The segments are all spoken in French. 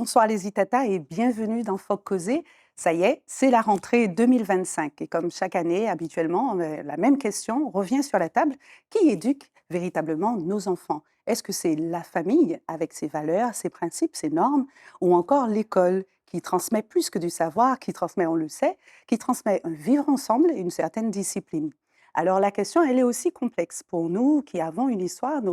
bonsoir les Itata et bienvenue dans Faut causer. Ça y est, c'est la rentrée 2025 et comme chaque année, habituellement, la même question revient sur la table. Qui éduque véritablement nos enfants? Est-ce que c'est la famille avec ses valeurs, ses principes, ses normes ou encore l'école qui transmet plus que du savoir, qui transmet, on le sait, qui transmet un vivre ensemble et une certaine discipline? Alors la question, elle est aussi complexe pour nous qui avons une histoire,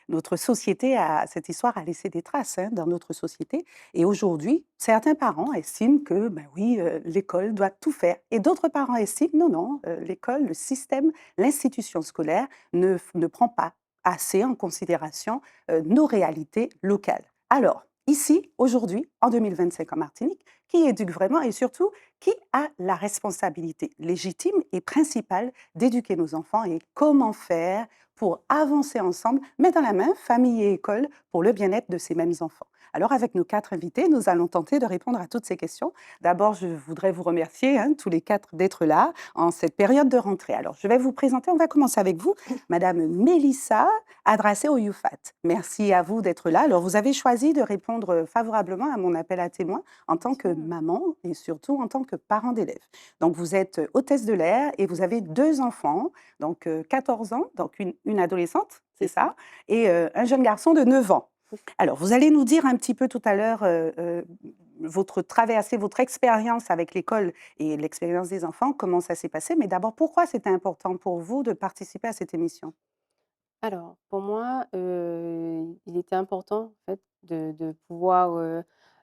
notre société a cette histoire a laissé des traces, hein, dans notre société et aujourd'hui, certains parents estiment que, ben oui, l'école doit tout faire et d'autres parents estiment: «Non, non, l'école, le système, l'institution scolaire ne prend pas assez en considération, nos réalités locales». Alors, ici, aujourd'hui, en 2025 en Martinique, qui éduque vraiment et surtout, qui a la responsabilité légitime et principale d'éduquer nos enfants et comment faire pour avancer ensemble, main dans la main, famille et école, pour le bien-être de ces mêmes enfants. Alors, avec nos 4 invités, nous allons tenter de répondre à toutes ces questions. D'abord, je voudrais vous remercier, hein, tous les 4 d'être là en cette période de rentrée. Alors, je vais vous présenter, on va commencer avec vous, Madame Mélissa Adracé Oyufat. Merci à vous d'être là. Alors, vous avez choisi de répondre favorablement à mon appel à témoins en tant que Sûr. maman et surtout en tant que parent d'élèves. Donc, vous êtes hôtesse de l'air et vous avez 2 enfants, donc 14 ans, donc une adolescente, c'est C'est ça. ça? Et un jeune garçon de 9 ans. Alors, vous allez nous dire un petit peu tout à l'heure, votre traversée, votre expérience avec l'école et l'expérience des enfants, comment ça s'est passé. Mais d'abord, pourquoi c'était important pour vous de participer à cette émission? Alors, pour moi, il était important, en fait, de pouvoir,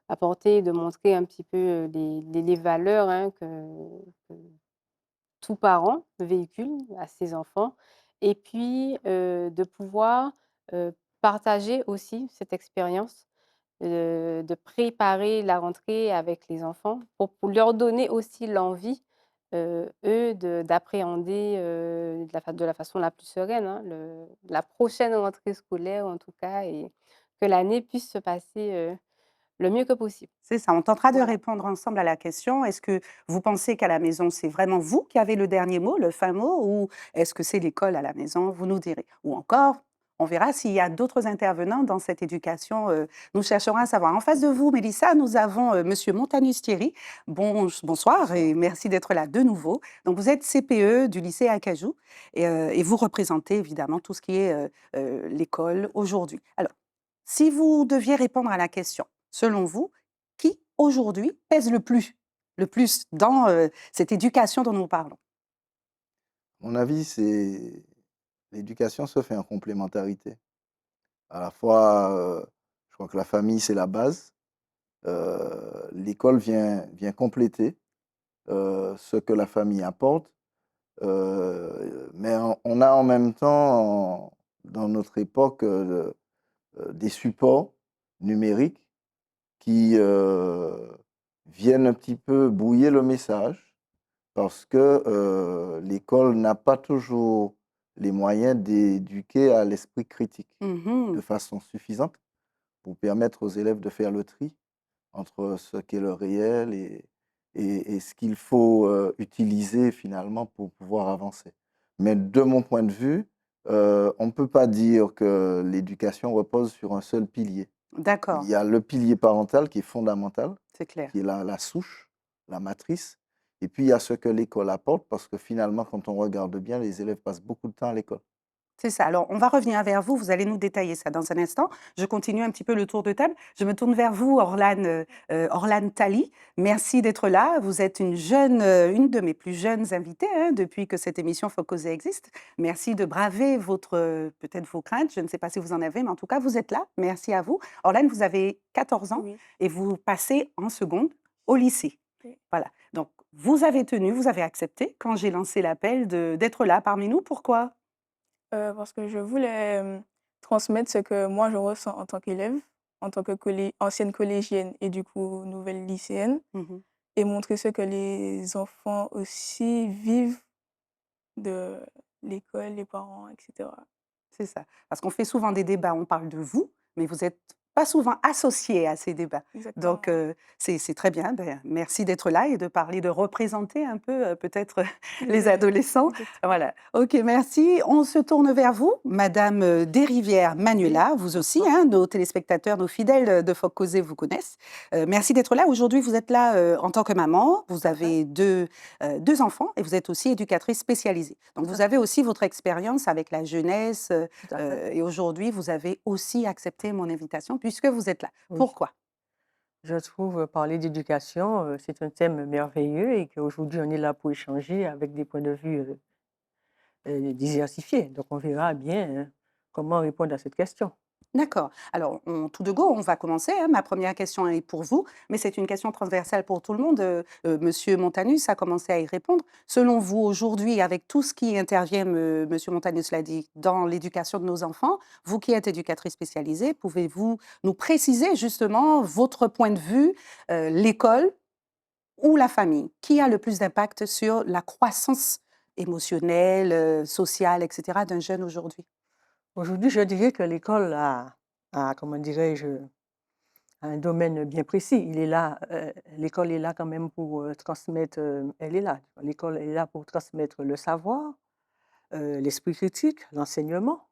apporter, de montrer un petit peu, les valeurs, hein, que tout parent véhicule à ses enfants et puis, de pouvoir, partager aussi cette expérience, de préparer la rentrée avec les enfants pour leur donner aussi l'envie, eux, d'appréhender, de la façon la plus sereine, hein, la prochaine rentrée scolaire en tout cas et que l'année puisse se passer, le mieux que possible. C'est ça, on tentera de Voilà. répondre ensemble à la question. Est-ce que vous pensez qu'à la maison, c'est vraiment vous qui avez le dernier mot, le fin mot, ou est-ce que c'est l'école à la maison? Vous nous direz. Ou encore, on verra s'il y a d'autres intervenants dans cette éducation. Nous chercherons à savoir. En face de vous, Mélissa, nous avons Monsieur Montanus-Thierry. Bonsoir et Bonsoir. merci d'être là de nouveau. Donc, vous êtes CPE du lycée Acajou et vous représentez évidemment tout ce qui est l'école aujourd'hui. Alors, si vous deviez répondre à la question, selon vous, qui aujourd'hui pèse le plus dans cette éducation dont nous parlons? Mon avis, c'est l'éducation se fait en complémentarité. À la fois, je crois que la famille, c'est la base. L'école vient compléter ce que la famille apporte. Mais on a en même temps, dans notre époque, des supports numériques qui viennent un petit peu brouiller le message parce que l'école n'a pas toujours les moyens d'éduquer à l'esprit critique de Mhm. façon suffisante pour permettre aux élèves de faire le tri entre ce qu'est le réel et ce qu'il faut utiliser finalement pour pouvoir avancer. Mais de mon point de vue, on ne peut pas dire que l'éducation repose sur un seul pilier. Il D'accord, y a le pilier parental qui est fondamental, c'est clair. qui est la souche, la matrice. Et puis, il y a ce que l'école apporte, parce que finalement, quand on regarde bien, les élèves passent beaucoup de temps à l'école. C'est ça. Alors, on va revenir vers vous. Vous allez nous détailler ça dans un instant. Je continue un petit peu le tour de table. Je me tourne vers vous, Orlane Tali. Merci d'être là. Vous êtes une de mes plus jeunes invitées, hein, depuis que cette émission Faut causer existe. Merci de braver peut-être vos craintes. Je ne sais pas si vous en avez, mais en tout cas, vous êtes là. Merci à vous. Orlane, vous avez 14 ans Oui, et vous passez en seconde au lycée. oui. Voilà. Donc, vous avez tenu, vous avez accepté quand j'ai lancé l'appel d'être là parmi nous. Pourquoi? Parce que je voulais, transmettre ce que moi je ressens en tant qu'élève, en tant que ancienne collégienne et du coup nouvelle lycéenne Mhm. et montrer ce que les enfants aussi vivent de l'école, les parents et cetera. C'est ça. Parce qu'on fait souvent des débats, on parle de vous, mais vous êtes pas souvent associés à ces débats. Donc, Exactement. c'est très bien. Ben, merci d'être là et de parler, de représenter un peu, peut-être, les Les adolescents. exactement. Voilà. OK, merci. On se tourne vers vous, madame, Desrivières Oui, Manuela, vous aussi, bonsoir. hein, nos téléspectateurs, nos fidèles, de Faut causer vous connaissent. Merci d'être là. Aujourd'hui, vous êtes là, en tant que maman. Vous Tout à fait, avez 2 enfants et vous êtes aussi éducatrice spécialisée. Donc tout à vous fait, avez aussi votre expérience avec la jeunesse, tout à fait. et aujourd'hui, vous avez aussi accepté mon invitation puisque vous êtes là. Oui. Pourquoi? Je trouve parler d'éducation, c'est un thème merveilleux et qu'aujourd'hui on est là pour échanger avec des points de vue diversifiés. Donc on verra bien comment répondre à cette question. D'accord. Alors, tout de go, on va commencer, hein. Ma première question est pour vous, mais c'est une question transversale pour tout le monde. Monsieur Montanus a commencé à y répondre. Selon vous, aujourd'hui, avec tout ce qui intervient, Monsieur Montanus l'a dit, dans l'éducation de nos enfants, vous qui êtes éducatrice spécialisée, pouvez-vous nous préciser justement votre point de vue, l'école ou la famille? Qui a le plus d'impact sur la croissance émotionnelle, sociale, etc., d'un jeune aujourd'hui? Aujourd'hui, je dirais que l'école comment dirais-je, un domaine bien précis. Il est là, l'école est là quand même pour transmettre, elle est là. L'école est là pour transmettre le savoir, l'esprit critique, l'enseignement.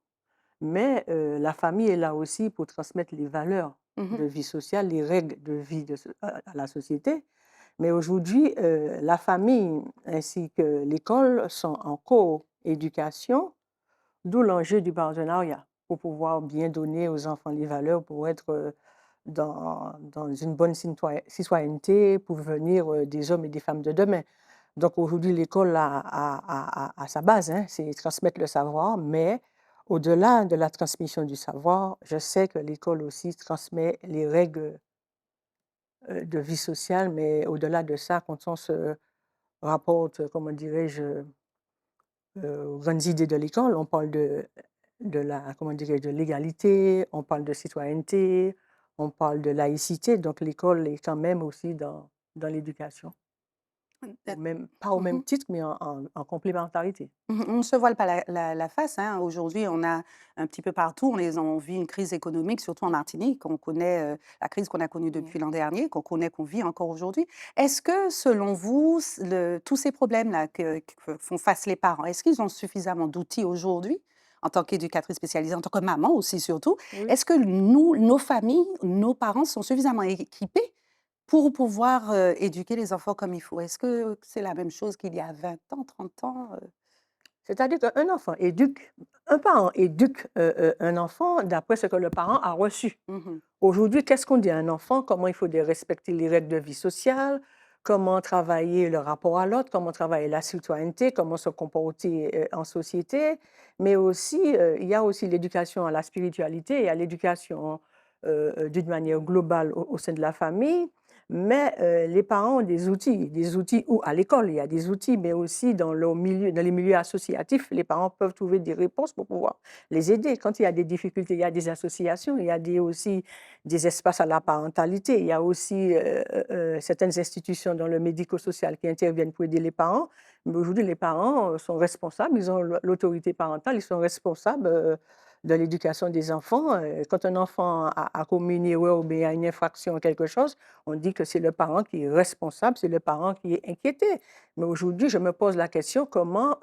Mais la famille est là aussi pour transmettre les valeurs Mmh. de vie sociale, les règles de vie à la société. Mais aujourd'hui, la famille ainsi que l'école sont en co-éducation, d'où l'enjeu du partenariat pour pouvoir bien donner aux enfants les valeurs pour être dans une bonne citoyenneté, pour devenir des hommes et des femmes de demain. Donc aujourd'hui, l'école a sa base, hein, c'est transmettre le savoir, mais au-delà de la transmission du savoir, je sais que l'école aussi transmet les règles de vie sociale, mais au-delà de ça, quand on se rapporte, comment dirais-je, aux grandes idées de l'école, on parle de la, comment dirais-je, de l'égalité, on parle de citoyenneté, on parle de laïcité, donc l'école est quand même aussi dans l'éducation. Pas au même Mmh. titre, mais en complémentarité. On ne se voile pas la face, hein. Aujourd'hui, on a un petit peu partout, on vit une crise économique, surtout en Martinique. On connaît, la crise qu'on a connue Mm. depuis l'an dernier, qu'on connaît, qu'on vit encore aujourd'hui. Est-ce que, selon vous, tous ces problèmes-là que font face les parents, est-ce qu'ils ont suffisamment d'outils aujourd'hui, en tant qu'éducatrice spécialisée, en tant que maman aussi surtout? Oui. Est-ce que nous, nos familles, nos parents sont suffisamment équipés pour pouvoir, éduquer les enfants comme il faut? Est-ce que c'est la même chose qu'il y a 20 ans, 30 ans? C'est-à-dire un parent éduque un enfant d'après ce que le parent a reçu. Mmh. Aujourd'hui, qu'est-ce qu'on dit à un enfant? Comment il faut respecter les règles de vie sociale? Comment travailler le rapport à l'autre? Comment travailler la citoyenneté? Comment se comporter en société? Mais aussi, il y a aussi l'éducation à la spiritualité et à l'éducation d'une manière globale au sein de la famille. Mais les parents ont des outils ou à l'école, il y a des outils, mais aussi dans les milieux associatifs, les parents peuvent trouver des réponses pour pouvoir les aider. Quand il y a des difficultés, il y a des associations, il y a aussi des espaces à la parentalité, il y a aussi certaines institutions dans le médico-social qui interviennent pour aider les parents. Mais aujourd'hui, les parents sont responsables, ils ont l'autorité parentale, ils sont responsables de l'éducation des enfants. Quand un enfant a commis une erreur ou bien a une infraction ou quelque chose, on dit que c'est le parent qui est responsable, c'est le parent qui est inquiété. Mais aujourd'hui, je me pose la question, comment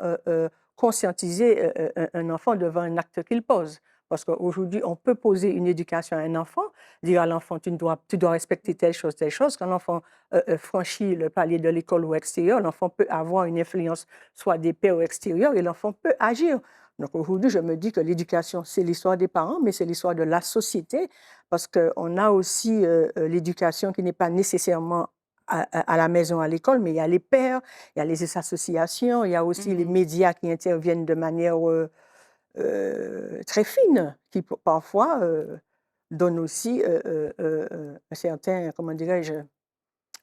conscientiser un enfant devant un acte qu'il pose? Parce qu'aujourd'hui, on peut poser une éducation à un enfant, dire à l'enfant, tu dois respecter telle chose, telle chose. Quand l'enfant franchit le palier de l'école ou extérieur, l'enfant peut avoir une influence soit des pairs ou extérieurs et l'enfant peut agir. Donc aujourd'hui, je me dis que l'éducation, c'est l'histoire des parents, mais c'est l'histoire de la société, parce qu'on a aussi l'éducation qui n'est pas nécessairement à la maison, à l'école, mais il y a les pairs, il y a les associations, il y a aussi les Mmh. médias qui interviennent de manière très fine, qui parfois donnent aussi un certain, comment dirais-je,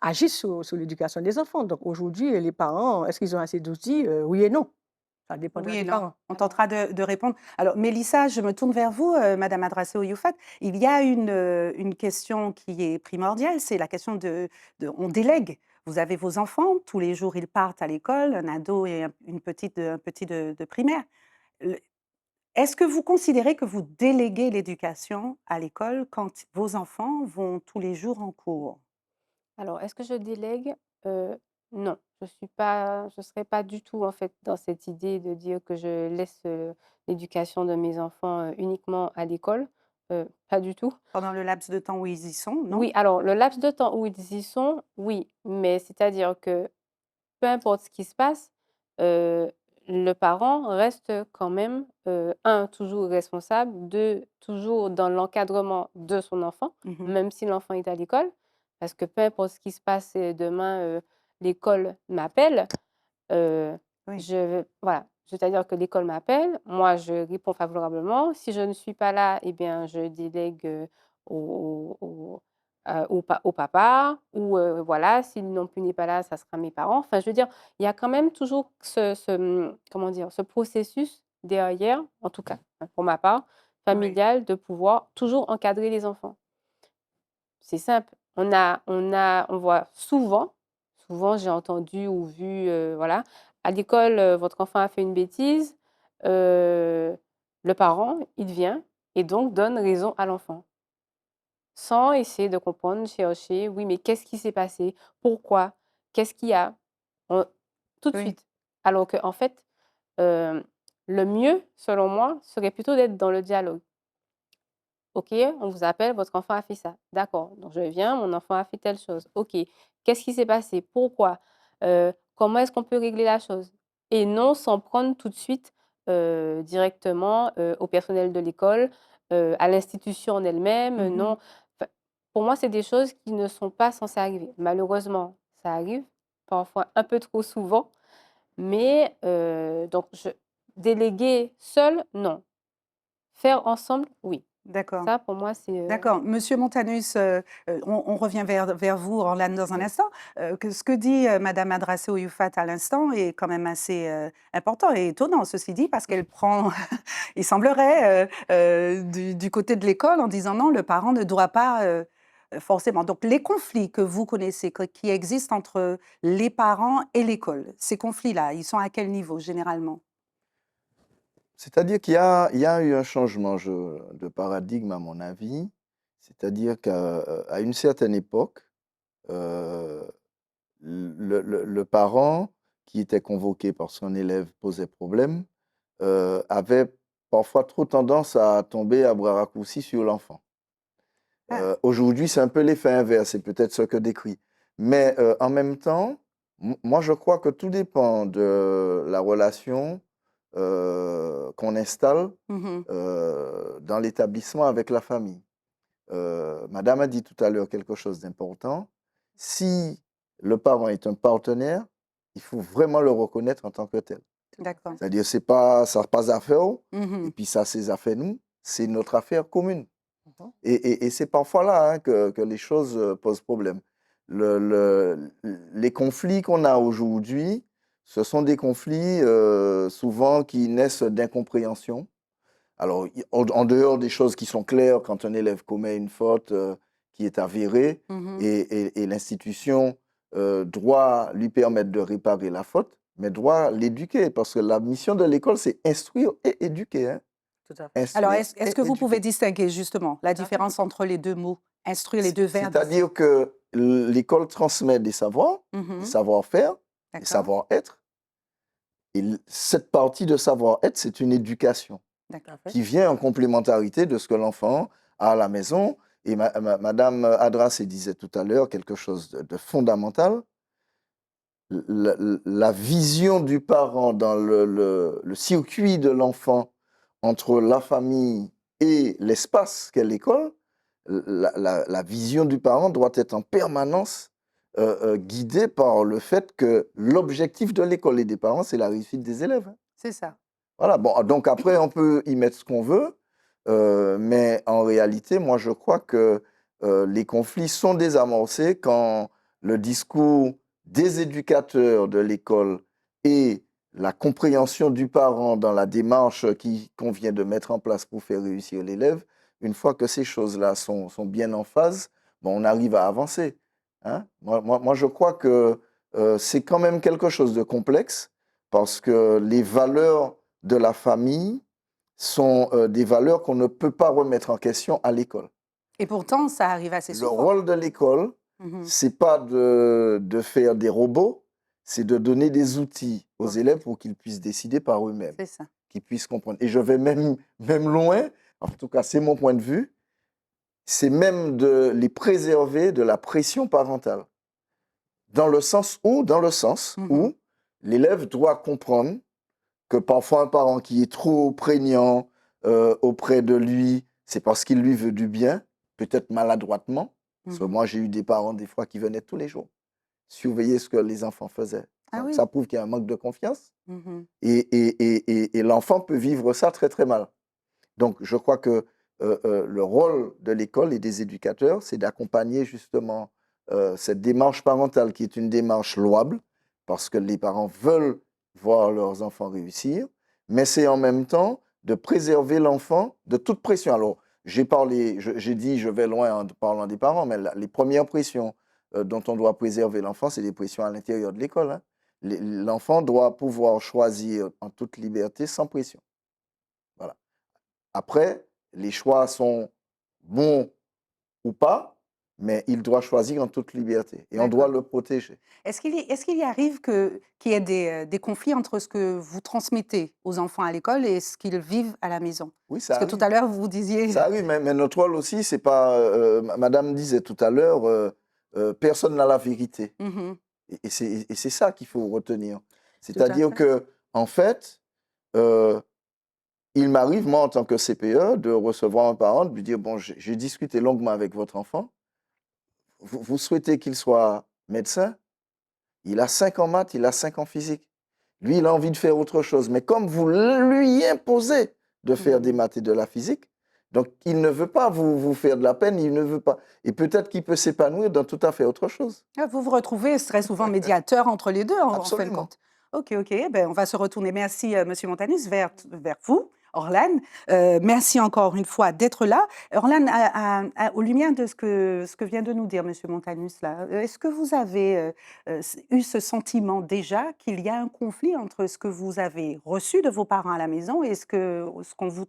agissent sur l'éducation des enfants. Donc aujourd'hui, les parents, est-ce qu'ils ont assez d'outils? Oui et non. Ça dépendra Oui et des non. parents. On tentera de répondre. Alors Mélissa, je me tourne vers vous, madame Adracé Oyoufat. Il y a une question qui est primordiale, c'est la question on délègue. Vous avez vos enfants, tous les jours ils partent à l'école, un ado et un petit de primaire. Est-ce que vous considérez que vous déléguez l'éducation à l'école quand vos enfants vont tous les jours en cours? Alors, est-ce que je délègue? Non, je serais pas du tout, en fait, dans cette idée de dire que je laisse, l'éducation de mes enfants, uniquement à l'école, pas du tout. Pendant le laps de temps où ils y sont, non? Oui, alors le laps de temps où ils y sont, oui, mais c'est-à-dire que peu importe ce qui se passe, heu, le parent reste quand même, 1 toujours responsable, 2 toujours dans l'encadrement de son enfant, Mmh. même si l'enfant est à l'école. Parce que peu importe ce qui se passe, demain, l'école m'appelle, heu, Oui, voilà, c'est-à-dire que l'école m'appelle, moi je réponds favorablement. Si je ne suis pas là, eh bien je délègue, au papa ou voilà, si non plus n'est pas là, ça sera mes parents. Enfin, je veux dire, il y a quand même toujours comment dire? Ce processus derrière, en tout cas, hein, pour ma part, oui. familial, de pouvoir toujours encadrer les enfants. C'est simple. On voit souvent j'ai entendu ou vu, voilà: «À l'école, votre enfant a fait une bêtise», heu, le parent, il vient et donc donne raison à l'enfant. Sans essayer de comprendre, chercher: «Oui, mais qu'est-ce qui s'est passé? Pourquoi? Qu'est-ce qu'il y a?» on Tout de Oui, suite. Alors qu'en fait, hem, le mieux, selon moi, serait plutôt d'être dans le dialogue. OK, on vous appelle, votre enfant a fait ça. D'accord, donc je viens, mon enfant a fait telle chose. OK, qu'est-ce qui s'est passé? Pourquoi? Comment est-ce qu'on peut régler la chose? Et non s'en prendre tout de suite, directement, au personnel de l'école, à l'institution en elle-même, mmh. non. Enfin, pour moi, c'est des choses qui ne sont pas censées arriver. Malheureusement, ça arrive, parfois un peu trop souvent, mais donc déléguer seul, non. Faire ensemble, oui. D'accord. Ça, pour moi, c'est, D'accord. Monsieur Montanus, on revient vers vous, Orlane, dans un Oui. instant. Que ce que dit, madame Adrassé Oyoufat à l'instant est quand même assez, important et étonnant, ceci dit, parce qu'elle prend il semblerait, du côté de l'école en disant: «Non, le parent ne doit pas, forcément». Donc les conflits que vous connaissez, que qui existent entre les parents et l'école, ces conflits-là, ils sont à quel niveau généralement? C'est-à-dire il y a eu un changement de paradigme, à mon avis. C'est-à-dire qu'à une certaine époque, euh, le parent qui était convoqué par son élève posait problème, avait parfois trop tendance à tomber à bras raccourcis sur l'enfant. Ah. Aujourd'hui, c'est un peu l'effet inverse, c'est peut-être ce que décrit. Mais en même temps, moi, je crois que tout dépend de la relation qu'on installe Mmh. dans l'établissement avec la famille. Madame a dit tout à l'heure quelque chose d'important. Si le parent est un partenaire, il faut vraiment le reconnaître en tant que tel. tout à D'accord. fait. C'est-à-dire, c'est pas, ça n'a pas affaire, et Mmh. puis ça, c'est affaires nous, c'est notre affaire commune. Mhm. Et c'est parfois là, hein, que les choses posent problème. Les conflits qu'on a aujourd'hui, ce sont des conflits souvent qui naissent d'incompréhension. Alors, en dehors des choses qui sont claires, quand un élève commet une faute qui est avérée, Mmh. et l'institution doit lui permettre de réparer la faute, mais doit l'éduquer, parce que la mission de l'école, c'est instruire et éduquer, hein. Tout à fait. Alors Instruire est-ce et que vous pouvez éduquer. distinguer justement la Tout à fait. différence entre les 2 mots? Instruire, les 2 verbes ici? C'est-à-dire que l'école transmet des savoirs, des Mmh. savoir-faire, des D'accord, savoir-être. Et cette partie de savoir-être, c'est une éducation Tout d'accord. à fait. qui vient en complémentarité de ce que l'enfant a à la maison. Et Madame Adras disait tout à l'heure quelque chose de fondamental. La vision du parent dans le circuit de l'enfant entre la famille et l'espace qu'est l'école, la vision du parent doit être en permanence guidée par le fait que l'objectif de l'école et des parents, c'est la réussite des élèves, hein. C'est ça. Voilà, bon, donc après, on peut y mettre ce qu'on veut, mais en réalité, moi, je crois que les conflits sont désamorcés quand le discours des éducateurs de l'école et la compréhension du parent dans la démarche qu'on vient de mettre en place pour faire réussir l'élève, une fois que ces choses-là sont bien en phase, bon, on arrive à avancer, hein. Moi, je crois que c'est quand même quelque chose de complexe parce que les valeurs de la famille sont des valeurs qu'on ne peut pas remettre en question à l'école. Et pourtant, ça arrive assez Le souvent. rôle de l'école, Mhm. c'est pas de faire des robots, c'est de donner des outils aux Ok. élèves pour qu'ils puissent décider par eux-mêmes, C'est ça. qu'ils puissent comprendre. Et je vais même loin, en tout cas c'est mon point de vue, c'est même de les préserver de la pression parentale. Dans le sens Mhm. où l'élève doit comprendre que parfois un parent qui est trop prégnant auprès de lui, c'est parce qu'il lui veut du bien, peut-être maladroitement. Parce que Mhm. moi, j'ai eu des parents des fois qui venaient tous les jours surveiller ce que les enfants faisaient. Ah Donc oui. ça prouve qu'il y a un manque de confiance Mhm. et l'enfant peut vivre ça très très mal. Donc je crois que le rôle de l'école et des éducateurs, c'est d'accompagner justement cette démarche parentale qui est une démarche louable parce que les parents veulent voir leurs enfants réussir, mais c'est en même temps de préserver l'enfant de toute pression. Alors, j'ai dit je vais loin en parlant des parents, mais les premières pressions dont on doit préserver l'enfant, c'est des pressions à l'intérieur de l'école, hein. L'enfant doit pouvoir choisir en toute liberté sans pression. Voilà. Après, les choix sont bons ou pas, mais il doit choisir en toute liberté et on doit D'accord. le protéger. Est-ce qu'il y arrive qu'il y ait des conflits entre ce que vous transmettez aux enfants à l'école et ce qu'ils vivent à la maison? Oui, ça Parce que tout arrive. à l'heure, vous disiez... Ça arrive, mais notre rôle aussi, c'est pas. Madame disait tout à l'heure, personne n'a la vérité. Mhm. Et c'est ça qu'il faut retenir. Tout à C'est-à-dire fait. que, en fait, euh, il m'arrive, moi, en tant que CPE, de recevoir un parent, de lui dire, bon, j'ai discuté longuement avec votre enfant. Vous souhaitez qu'il soit médecin? Il a 5 en maths, il a 5 en physique. Lui, il a envie de faire autre chose. Mais comme vous lui imposez de faire des Mhm. maths et de la physique, donc il ne veut pas vous faire de la peine, il ne veut pas. Et peut-être qu'il peut s'épanouir dans tout à fait autre chose. Ah, vous vous retrouvez très souvent médiateur entre les deux, en fin de Absolument. compte. Ok, ok. Ben, on va se retourner. Merci, Monsieur Montanus, vers vous, Orlane. Merci encore une fois d'être là. Orlane, aux lumières de ce que vient de nous dire Monsieur Montanus, là, est-ce que vous avez eu ce sentiment déjà qu'il y a un conflit entre ce que vous avez reçu de vos parents à la maison et ce qu'on vous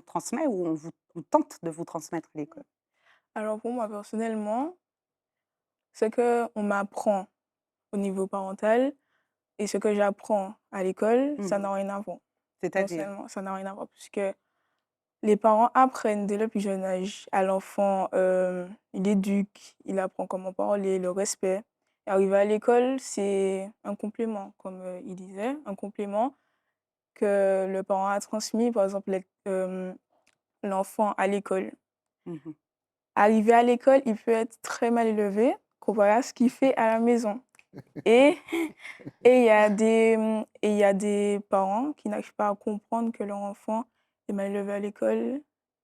transmet ou on tente de vous transmettre à l'école? Alors pour moi, personnellement, ce qu'on m'apprend au niveau parental et ce que j'apprends à l'école, ça Mhm. n'a rien à voir. C'est-à-dire? Personnellement, ça n'a rien à voir puisque les parents apprennent dès le plus jeune âge à l'enfant, il éduque, il apprend comment parler, le respect. Et arriver à l'école, c'est un complément, comme il disait, un complément que le parent a transmis, par exemple, l'enfant à l'école. Mhm. Arrivé à l'école, il peut être très mal élevé comparé à ce qu'il fait à la maison. Et et il y a des parents qui n'arrivent pas à comprendre que leur enfant est mal élevé à l'école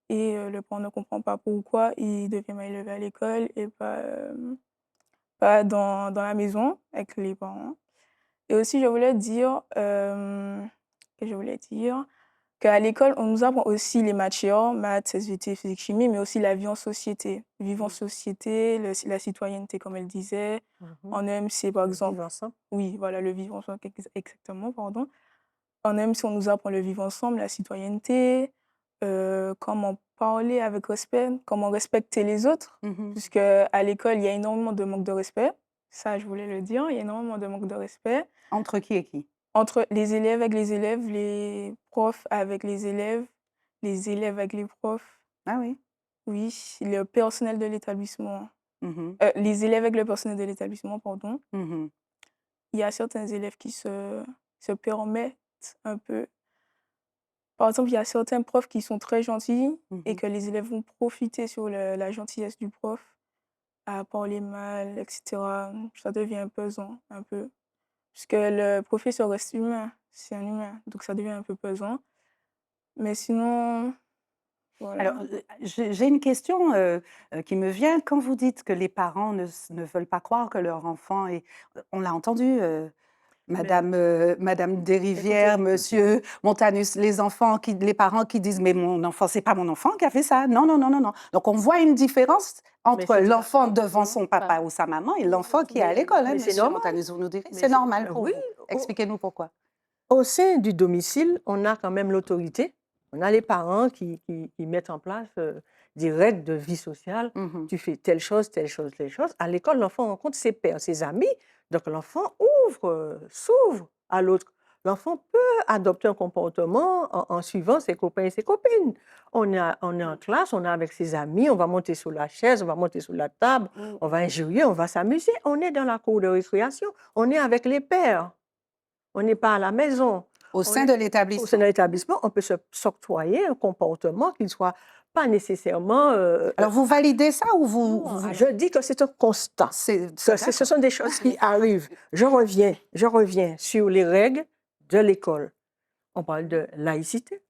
et le parent ne comprend pas pourquoi il devient mal élevé à l'école et pas dans la maison avec les parents. Et aussi je voulais dire, que je voulais dire? Qu'à l'école, on nous apprend aussi les matières, maths, SVT, physique, chimie, mais aussi la vie en société. Vivre en Mhm. société, la citoyenneté, comme elle disait. Mhm. En EMC, par Le exemple. vivre ensemble. Oui, voilà, le vivre ensemble, exactement, pardon. En EMC, on nous apprend le vivre ensemble, la citoyenneté, comment parler avec respect, comment respecter les autres. Mhm. Puisque à l'école, il y a énormément de manque de respect. Ça, je voulais le dire, il y a énormément de manque de respect. Entre qui et qui? Entre les élèves avec les élèves, les profs avec les élèves avec les profs, Ah oui. oui, le personnel de l'établissement, Mhm. les élèves avec le personnel de l'établissement, pardon. Mhm. Il y a certains élèves qui se permettent un peu. Par exemple, il y a certains profs qui sont très gentils et Mhm. que les élèves vont profiter sur la gentillesse du prof à parler mal, etc. Ça devient pesant, un peu. Puisque le professeur reste humain, c'est un humain, donc ça devient un peu pesant. Mais sinon, Alors, voilà. j'ai une question qui me vient. Quand vous dites que les parents ne veulent pas croire que leur enfant est... On l'a entendu, Mais Madame écoutez, Desrivières, Monsieur Montanus, les parents qui disent, mais mon enfant, c'est pas mon enfant qui a fait ça. Non, non, non, non, non. Donc, on voit une différence mais entre c'est tout à l'enfant fait devant son papa pas. ou sa maman et l'enfant qui est à l'école, hein, Mais c'est Monsieur normal. Montanus, vous nous direz. Mais C'est normal pour oui, vous. Expliquez-nous pourquoi. au sein du domicile, on a quand même l'autorité On a les parents qui mettent en place des règles de vie sociale. Mhm. Tu fais telle chose, telle chose, telle chose. À l'école, l'enfant rencontre ses pairs, ses amis. Donc, l'enfant s'ouvre à l'autre. L'enfant peut adopter un comportement en suivant ses copains et ses copines. On est en classe, on est avec ses amis, on va monter sur la chaise, on va monter sur la table, on va injurier, on va s'amuser. On est dans la cour de récréation, on est avec les pairs. On n'est pas à la maison. Au On sein est- de Au sein l'établissement. de l'établissement, on peut s'octroyer un comportement qui ne soit pas nécessairement... Alors, vous validez ça ou vous... non, je dis que c'est un constat. Ce sont des choses qui arrivent. Je reviens sur les règles de l'école. On parle de laïcité,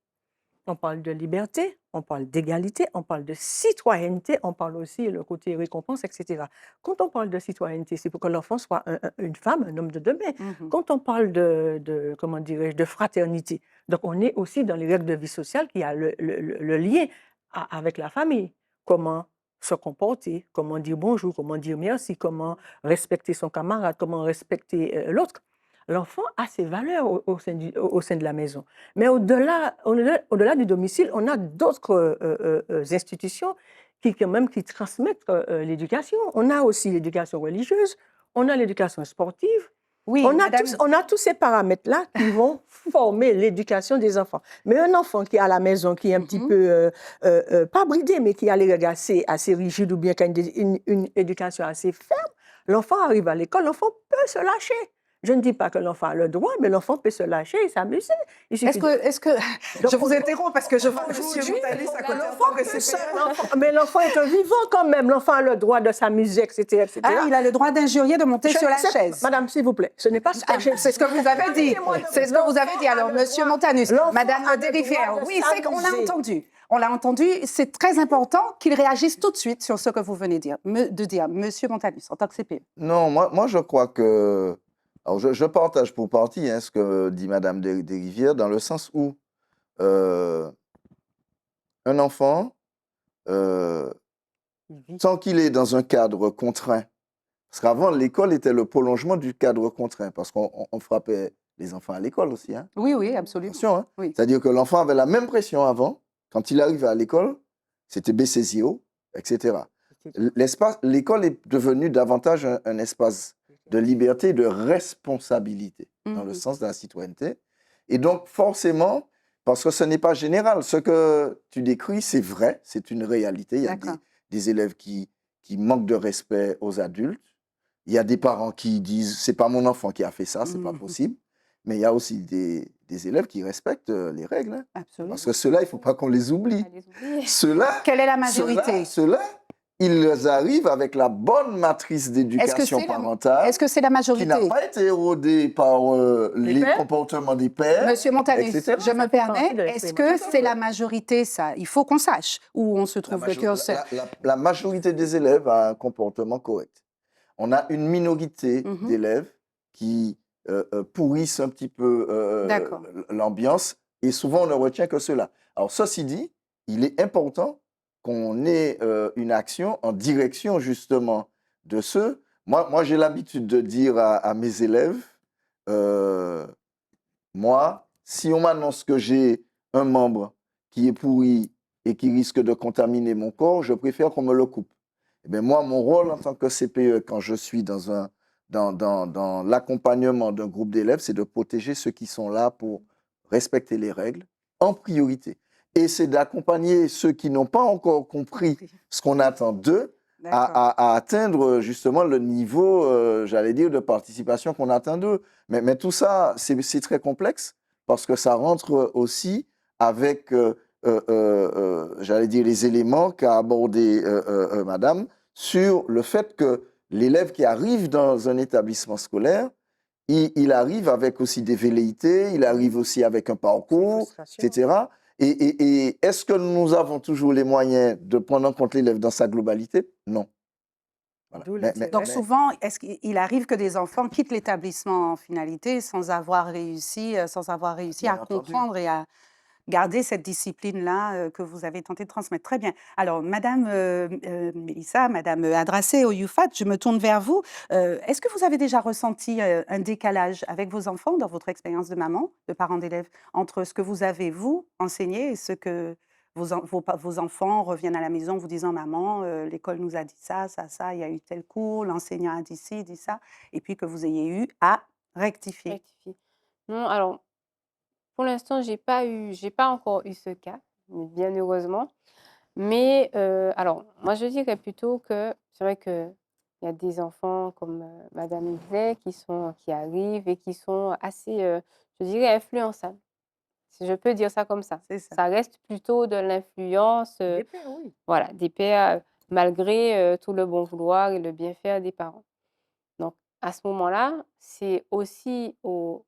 on parle de liberté, on parle d'égalité, on parle de citoyenneté, on parle aussi le côté récompense, etc. Quand on parle de citoyenneté, c'est pour que l'enfant soit une femme, un homme de demain. Mhm. Quand on parle comment dirais-je, de fraternité, donc on est aussi dans les règles de vie sociale qui a le lien avec la famille. Comment se comporter, comment dire bonjour, comment dire merci, comment respecter son camarade, comment respecter l'autre. L'enfant a ses valeurs au sein de la maison. Mais au-delà du domicile, on a d'autres institutions quand même, qui transmettent l'éducation. On a aussi l'éducation religieuse, on a l'éducation sportive. Oui, madame. On a tous ces paramètres-là qui vont former l'éducation des enfants. Mais un enfant qui est à la maison, qui est un petit peu, pas bridé, mais qui a les règles assez rigides ou bien qui a une éducation assez ferme, l'enfant arrive à l'école, l'enfant peut se lâcher. Je ne dis pas que l'enfant a le droit, mais l'enfant peut se lâcher et s'amuser. Est-ce que... Donc, je vous interromps parce que je vois aujourd'hui, monsieur Moutalis à côté. l'enfant que c'est ça, mais l'enfant est un vivant quand même. L'enfant a le droit de s'amuser, etc., etc. Ah, il a le droit d'injurier, de monter sur la chaise. Madame, s'il vous plaît, ce n'est pas ce que j'ai dit. C'est ce que vous avez dit. C'est ce que vous avez dit. Alors, monsieur Montanus, madame Desrivières, oui, c'est qu'on l'a entendu. On l'a entendu. C'est très important qu'il réagisse tout de suite sur ce que vous venez de dire, monsieur Montanus, en tant que CPE. Non, moi je crois que... Alors, je partage pour partie ce que dit Madame Desrivières, dans le sens où un enfant, tant qu'il est dans un cadre contraint, parce qu'avant, l'école était le prolongement du cadre contraint, parce qu'on frappait les enfants à l'école aussi. Hein. Oui, oui, absolument. Attention, hein. Oui. C'est-à-dire que l'enfant avait la même pression avant. Quand il arrivait à l'école, c'était BCSIO, etc. L'école est devenue davantage un espace de liberté et de responsabilité, dans le sens de la citoyenneté. Et donc, forcément, parce que ce n'est pas général, ce que tu décris, c'est vrai, c'est une réalité. Il y a des élèves qui manquent de respect aux adultes. Il y a des parents qui disent « c'est pas mon enfant qui a fait ça, c'est pas possible ». Mais il y a aussi des élèves qui respectent les règles. Hein. Absolument. Parce que ceux-là, il ne faut pas qu'on les oublie. Ceux-là, quelle est la majorité? Ceux-là, ils arrivent avec la bonne matrice d'éducation parentale. Est-ce que c'est la majorité? Qui n'a pas été érodée par les comportements des pères. Monsieur Montanus, etc. je me permets, est-ce que c'est la majorité, ça? Il faut qu'on sache où on se trouve. La majorité des élèves a un comportement correct. On a une minorité d'élèves qui pourrissent un petit peu l'ambiance et souvent on ne retient que cela. Alors ceci dit, il est important qu'on ait une action en direction justement de ceux. Moi j'ai l'habitude de dire à mes élèves, moi, si on m'annonce que j'ai un membre qui est pourri et qui risque de contaminer mon corps, je préfère qu'on me le coupe. Eh bien, moi, mon rôle en tant que CPE, quand je suis dans l'accompagnement d'un groupe d'élèves, c'est de protéger ceux qui sont là pour respecter les règles en priorité. Et c'est d'accompagner ceux qui n'ont pas encore compris ce qu'on attend d'eux à atteindre justement le niveau, j'allais dire, de participation qu'on attend d'eux. Mais tout ça, c'est très complexe parce que ça rentre aussi avec, j'allais dire, les éléments qu'a abordé Madame sur le fait que l'élève qui arrive dans un établissement scolaire, il arrive avec aussi des velléités, il arrive aussi avec un parcours, etc. Et est-ce que nous avons toujours les moyens de prendre en compte l'élève dans sa globalité? Non. Voilà. Donc souvent, est-ce qu'il arrive que des enfants quittent l'établissement en finalité sans avoir réussi à comprendre et à garder cette discipline-là que vous avez tenté de transmettre. Très bien. Alors, Madame Mélissa, Madame Adrassé au UFAT, je me tourne vers vous. Est-ce que vous avez déjà ressenti un décalage avec vos enfants dans votre expérience de maman, de parent d'élèves, entre ce que vous avez, vous, enseigné et ce que vos enfants reviennent à la maison vous disant: «Maman, l'école nous a dit ça, ça, ça, il y a eu tel cours, l'enseignant a dit ci, dit ça», et puis que vous ayez eu à rectifier? Rectifier. Non, alors pour l'instant, j'ai pas encore eu ce cas, mais bien heureusement. Mais alors moi je dirais plutôt que c'est vrai qu'il y a des enfants comme, madame disait qui arrivent et qui sont assez, je dirais influençables, si je peux dire ça comme ça. C'est ça. Ça reste plutôt de l'influence, Des pères, oui. voilà, des pères, malgré, tout le bon vouloir et le bien faire des parents. Donc à ce moment-là, c'est aussi aux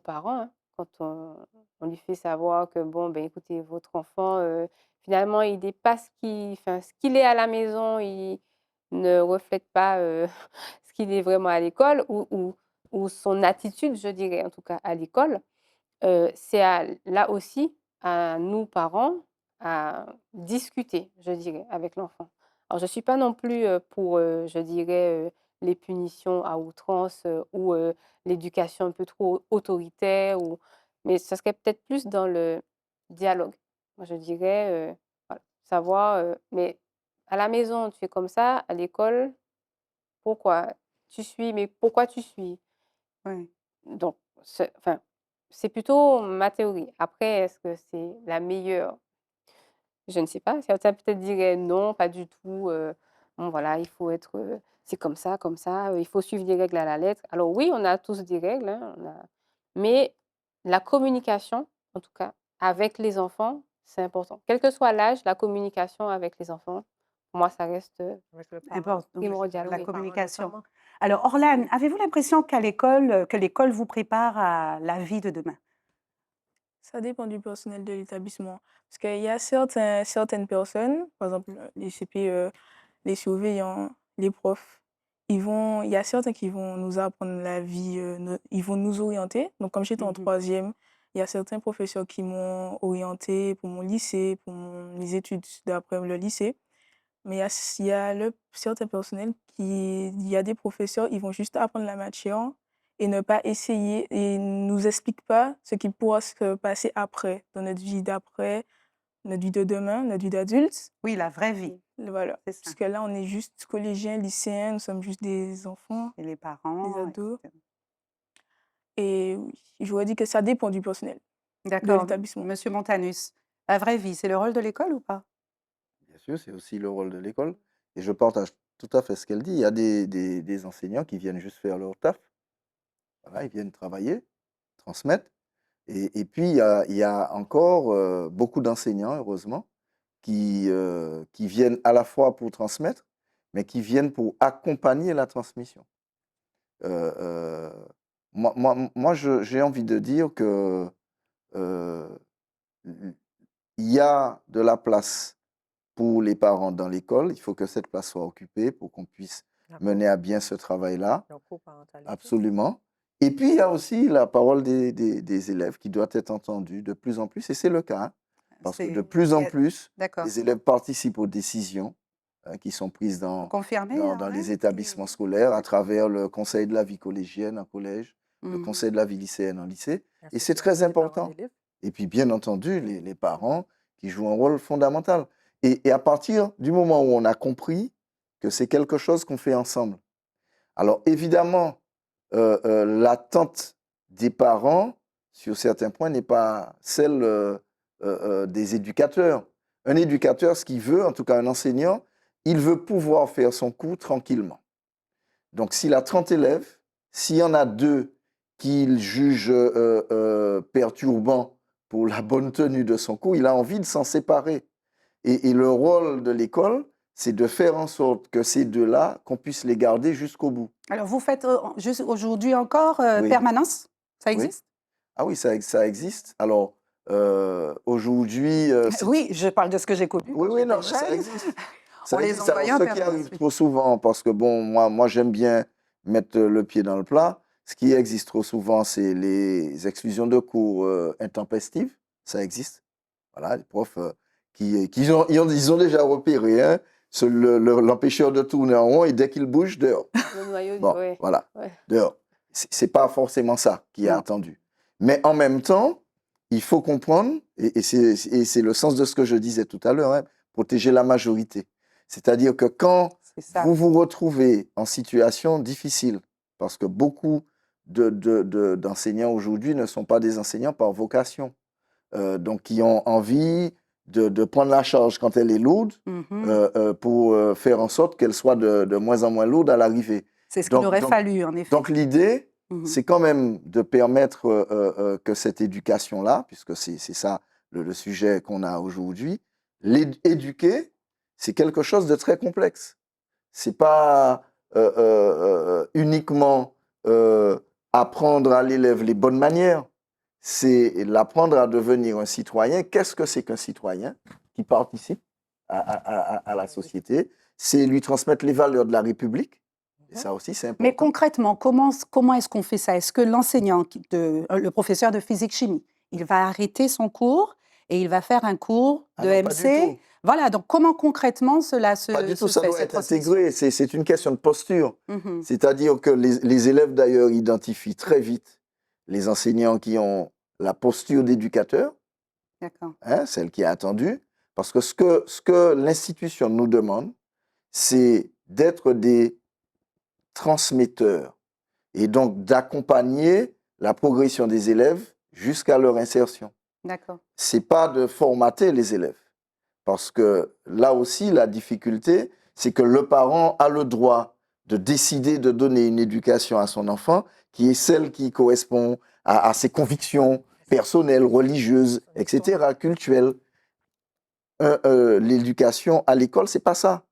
parents, hein, quand on lui fait savoir que bon, ben, écoutez, votre enfant, finalement, il n'est pas ce qu'il est à la maison, il ne reflète pas, ce qu'il est vraiment à l'école ou son attitude, je dirais, en tout cas à l'école. C'est là aussi, à nous parents, à discuter, je dirais, avec l'enfant. Alors je ne suis pas non plus, pour, je dirais, les punitions à outrance, ou, l'éducation un peu trop autoritaire mais ça serait peut-être plus dans le dialogue. Moi je dirais, voilà, savoir, mais à la maison tu es comme ça, à l'école, pourquoi? Mais pourquoi tu suis? Oui. Donc c'est plutôt ma théorie. Après, est-ce que c'est la meilleure? Je ne sais pas. Certains peut-être diraient: «Non, pas du tout, bon voilà, il faut être, c'est comme ça, il faut suivre les règles à la lettre». Alors oui, on a tous des règles, hein, mais la communication, en tout cas avec les enfants, c'est important. Quel que soit l'âge, la communication avec les enfants, pour moi, ça reste, Avec le parent, Important, oui, primordial, la oui. parents communication. notamment. Alors Orlane, avez-vous l'impression que l'école vous prépare à la vie de demain? Ça dépend du personnel de l'établissement. Parce qu'il y a certaines personnes, par exemple les CP, les surveillants, les profs, il y a certains qui vont nous apprendre la vie, ils vont nous orienter. Donc comme j'étais en Mmh. troisième, il y a certains professeurs qui m'ont orienté pour mon lycée, pour mes études d'après le lycée. Mais il y a certains personnels il y a des professeurs, ils vont juste apprendre la matière et ne pas essayer et nous expliquent pas ce qui pourra se passer après, dans notre vie d'après, notre vie de demain, notre vie d'adulte. Oui, la vraie vie, Voilà. c'est ça. Parce que là, on est juste collégiens, lycéens, nous sommes juste des enfants, Et les des parents, ados. etc. Et oui, j'aurais dit que ça dépend du personnel de D'accord. l'établissement. Monsieur Montanus, la vraie vie, c'est le rôle de l'école ou pas? Bien sûr, c'est aussi le rôle de l'école. Et je partage tout à fait ce qu'elle dit. Il y a des enseignants qui viennent juste faire leur taf. Voilà, ils viennent travailler, transmettre. Et puis, il y a encore beaucoup d'enseignants, heureusement, qui viennent à la fois pour transmettre, mais qui viennent pour accompagner la transmission. Euh, euh, j'ai envie de dire que euh, il y a de la place pour les parents dans l'école. Il faut que cette place soit occupée pour qu'on puisse La mener à bien ce travail-là. coparentalité. Absolument. Et puis, il y a aussi la parole des élèves qui doit être entendue de plus en plus, et c'est le cas, hein, parce que de plus Il y en a plus, d'accord. les élèves participent aux décisions qui sont prises Vous confirmez, dans les Orlane? établissements scolaires à travers le conseil de la vie collégienne en collège, le Mmh. conseil de la vie lycéenne en lycée, et c'est L'association très des parents important. d'élèves. Et puis, bien entendu, les parents qui jouent un rôle fondamental. Et à partir du moment où on a compris que c'est quelque chose qu'on fait ensemble, alors évidemment, l'attente des parents, sur certains points, n'est pas celle des éducateurs. Un éducateur, ce qu'il veut, en tout cas un enseignant, il veut pouvoir faire son cours tranquillement. Donc s'il a 30 élèves, s'il y en a deux qu'il juge perturbants pour la bonne tenue de son cours, il a envie de s'en séparer. Et le rôle de l'école, c'est de faire en sorte que ces deux-là, qu'on puisse les garder jusqu'au bout. Alors vous faites, juste aujourd'hui encore, Oui, permanence? Ça oui. existe? Ah oui, ça existe. Alors, aujourd'hui, Oui, je parle de ce que j'ai connu oui, quand oui, non, j'étais mais ça jeune. existe. On Ça les existe. Alors, envoyait en ce qui permanence, arrive oui. trop souvent, parce que bon, moi j'aime bien mettre le pied dans le plat. Ce qui existe trop souvent, c'est les exclusions de cours intempestives. Ça existe. Voilà, les profs ils ont déjà repéré hein, l'empêcheur de tourner en rond et dès qu'il bouge, dehors. Le noyau, Bon, ouais, voilà, ouais. dehors. C'est pas forcément ça qui est Non. attendu. Mais en même temps, il faut comprendre, et c'est le sens de ce que je disais tout à l'heure, hein, protéger la majorité. C'est-à-dire que quand C'est ça. vous vous retrouvez en situation difficile, parce que beaucoup d'enseignants aujourd'hui ne sont pas des enseignants par vocation, donc qui ont envie de prendre la charge quand elle est lourde pour faire en sorte qu'elle soit de moins en moins lourde à l'arrivée. C'est ce qu'il Donc, aurait donc, fallu, en effet. donc l'idée, Mhm. c'est quand même de permettre que cette éducation-là, puisque c'est ça le sujet qu'on a aujourd'hui, l'éduquer, c'est quelque chose de très complexe. C'est pas uniquement apprendre à l'élève les bonnes manières, c'est l'apprendre à devenir un citoyen. Qu'est-ce que c'est qu'un citoyen qui participe à la société? C'est lui transmettre les valeurs de la République. Et ça aussi, c'est important. Mais concrètement, comment est-ce qu'on fait ça? Est-ce que l'enseignant, le professeur de physique-chimie, il va arrêter son cours et il va faire un cours de Ah non, pas du MC? tout. Voilà, donc comment concrètement cela se Pas du tout, se ça fait, doit cette être transmission? intégré. C'est une question de posture. Mhm. C'est-à-dire que les élèves, d'ailleurs, identifient très vite les enseignants qui ont la posture d'éducateur, D'accord. hein, celle qui est attendue, parce que ce que l'institution nous demande, c'est d'être des transmetteurs et donc d'accompagner la progression des élèves jusqu'à leur insertion. D'accord. C'est pas de formater les élèves, parce que là aussi, la difficulté, c'est que le parent a le droit de décider de donner une éducation à son enfant qui est celle qui correspond à ses convictions personnelles, religieuses, etc., culturelles. L'éducation à l'école, c'est pas ça.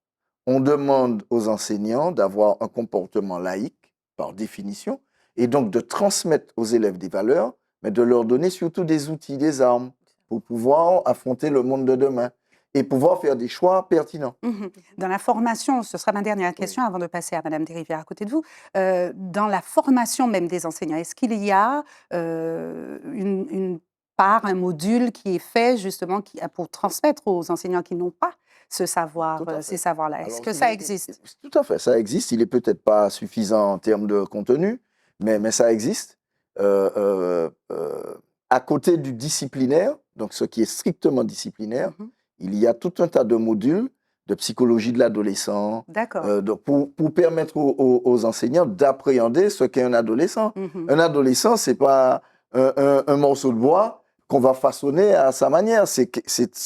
On demande aux enseignants d'avoir un comportement laïque, par définition, et donc de transmettre aux élèves des valeurs, mais de leur donner surtout des outils, des armes, pour pouvoir affronter le monde de demain et pouvoir faire des choix pertinents. Mhm. Dans la formation, ce sera ma dernière question avant de passer à Madame Desrivières à côté de vous. Dans la formation même des enseignants, est-ce qu'il y a une part, un module qui est fait justement pour transmettre aux enseignants qui n'ont pas ce savoir, Tout à ces fait. savoirs-là? Est-ce Alors, que ça existe? Tout à fait, ça existe. Il n'est peut-être pas suffisant en termes de contenu, mais ça existe. À côté du disciplinaire, donc ce qui est strictement disciplinaire, Mhm. il y a tout un tas de modules de psychologie de l'adolescent, D'accord. pour permettre aux enseignants d'appréhender ce qu'est un adolescent. Mhm. Un adolescent, ce n'est pas un morceau de bois qu'on va façonner à sa manière. C'est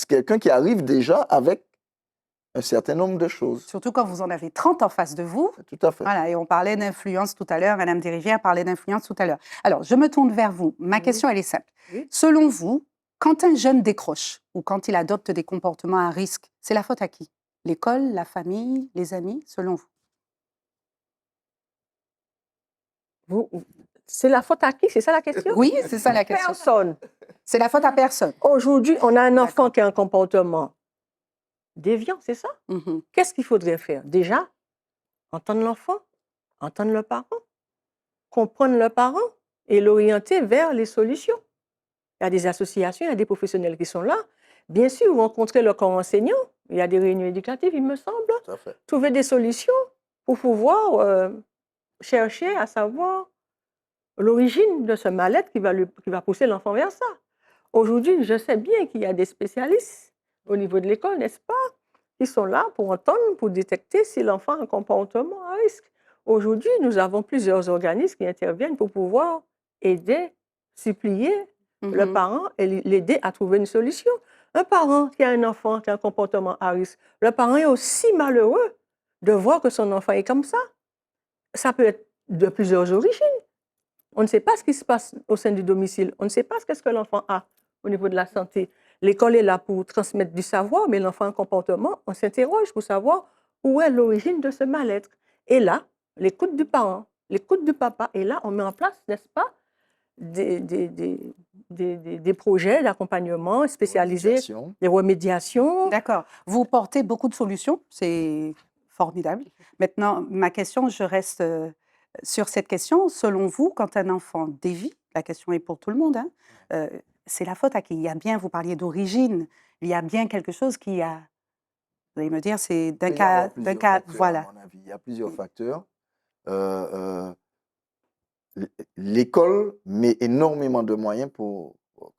quelqu'un qui arrive déjà avec un certain nombre de choses. Surtout quand vous en avez 30 en face de vous. Tout à fait. Voilà, et on parlait d'influence tout à l'heure, Madame Desrivières parlait d'influence tout à l'heure. Alors, je me tourne vers vous. Ma question, elle est simple. Oui. Selon vous, quand un jeune décroche ou quand il adopte des comportements à risque, c'est la faute à qui? L'école, la famille, les amis, selon vous? C'est la faute à qui? C'est ça la question? Oui, c'est ça la question. Personne. C'est la faute à personne. Aujourd'hui, on a un enfant D'accord. qui a un comportement déviant, c'est ça? Mhm. Qu'est-ce qu'il faudrait faire? Déjà, entendre l'enfant, entendre le parent, comprendre le parent et l'orienter vers les solutions. Il y a des associations, il y a des professionnels qui sont là. Bien sûr, rencontrer le corps enseignant, il y a des réunions éducatives, il me semble, Tout à fait. trouver des solutions pour pouvoir chercher à savoir l'origine de ce mal-être qui va pousser l'enfant vers ça. Aujourd'hui, je sais bien qu'il y a des spécialistes au niveau de l'école, n'est-ce pas, qui sont là pour entendre, pour détecter si l'enfant a un comportement à risque. Aujourd'hui, nous avons plusieurs organismes qui interviennent pour pouvoir aider, supplier le Mhm. parent et l'aider à trouver une solution. Un parent qui a un enfant qui a un comportement à risque, le parent est aussi malheureux de voir que son enfant est comme ça. Ça peut être de plusieurs origines. On ne sait pas ce qui se passe au sein du domicile. On ne sait pas ce que l'enfant a au niveau de la santé. L'école est là pour transmettre du savoir, mais l'enfant a un comportement, on s'interroge pour savoir où est l'origine de ce mal-être. Et là, l'écoute du parent, l'écoute du papa, et là, on met en place, n'est-ce pas, des projets d'accompagnement spécialisés, Remédiation. des remédiations. D'accord. Vous portez beaucoup de solutions, c'est formidable. Maintenant, ma question, je reste sur cette question. Selon vous, quand un enfant dévie, la question est pour tout le monde, hein, c'est la faute à qui? Il y a bien, vous parliez d'origine, il y a bien quelque chose qui a, vous allez me dire, c'est Il peut y avoir plusieurs facteurs, à voilà. mon avis. Il y a plusieurs facteurs. Euh, L'école met énormément de moyens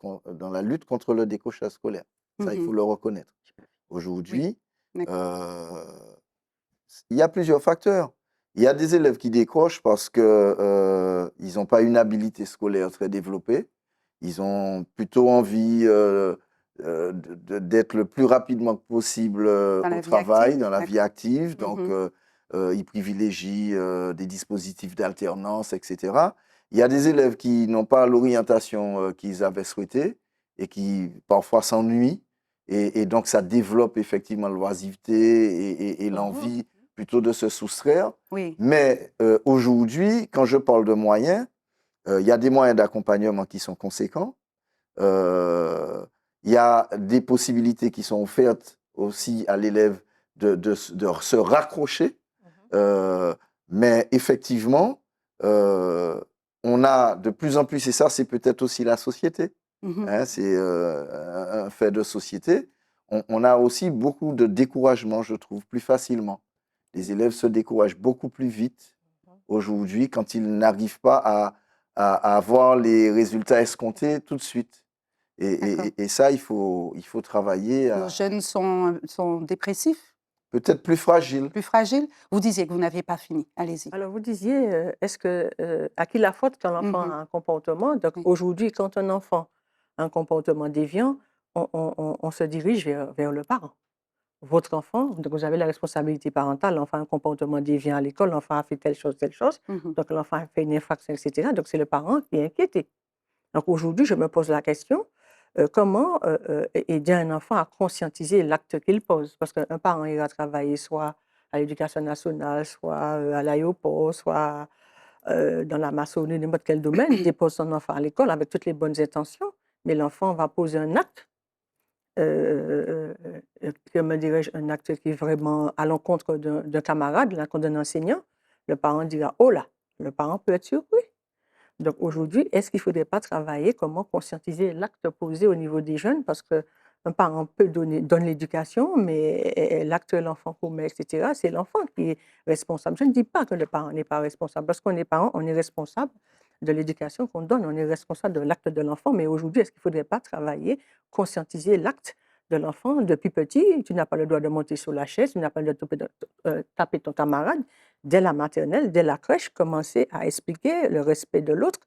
dans la lutte contre le décrochage scolaire. Ça, il faut le reconnaître. Oui, Aujourd'hui, d'accord. euh, il y a plusieurs facteurs. Il y a des élèves qui décrochent parce que ils n'ont pas une habilité scolaire très développée. Ils ont plutôt envie d'être le plus rapidement possible Dans au la vie travail, active, dans la vie active. Donc, Mhm. ils privilégient des dispositifs d'alternance, etc. Il y a des élèves qui n'ont pas l'orientation qu'ils avaient souhaitée et qui parfois s'ennuient. Et donc, ça développe effectivement l'oisiveté et l'envie plutôt de se soustraire. Oui, Mais aujourd'hui, quand je parle de moyens, il y a des moyens d'accompagnement qui sont conséquents. Il y a des possibilités qui sont offertes aussi à l'élève de se raccrocher. Euh, mais effectivement, on a de plus en plus, et ça c'est peut-être aussi la société, Mhm. hein, c'est un fait de société, on a aussi beaucoup de découragement, je trouve, plus facilement. Les élèves se découragent beaucoup plus vite aujourd'hui quand ils n'arrivent pas à avoir les résultats escomptés tout de suite. D'accord. Et ça, il faut travailler Nos à jeunes sont dépressifs, peut-être plus fragile. plus fragiles. Vous disiez que vous n'aviez pas fini. Allez-y. Alors, vous disiez, est-ce que, à qui la faute quand l'enfant Mhm. a un comportement? Donc, Oui. aujourd'hui, quand un enfant a un comportement déviant, on se dirige vers le parent. Votre enfant, donc vous avez la responsabilité parentale, l'enfant a un comportement déviant à l'école, l'enfant a fait telle chose, Mhm. donc l'enfant a fait une infraction, etc. Donc, c'est le parent qui est inquiété. Donc, aujourd'hui, je me pose la question, comment aider un enfant à conscientiser l'acte qu'il pose? Parce qu'un parent ira travailler soit à l'éducation nationale, soit à l'aéroport, soit dans la maçonnerie, n'importe quel domaine, il dépose son enfant à l'école avec toutes les bonnes intentions, mais l'enfant va poser un acte, comment dirais-je, un acte qui est vraiment à l'encontre d'un camarade, à l'encontre d'un enseignant. Le parent dira, oh là, le parent peut être surpris. Donc aujourd'hui, est-ce qu'il ne faudrait pas travailler comment conscientiser l'acte posé au niveau des jeunes? Parce qu'un parent donne l'éducation, mais l'acte que l'enfant commet, etc., c'est l'enfant qui est responsable. Je ne dis pas que le parent n'est pas responsable. Lorsqu'on est parent, on est responsable de l'éducation qu'on donne, on est responsable de l'acte de l'enfant. Mais aujourd'hui, est-ce qu'il ne faudrait pas travailler, conscientiser l'acte de l'enfant depuis petit? Tu n'as pas le droit de monter sur la chaise, tu n'as pas le droit de taper ton camarade. Dès la maternelle, dès la crèche, commencer à expliquer le respect de l'autre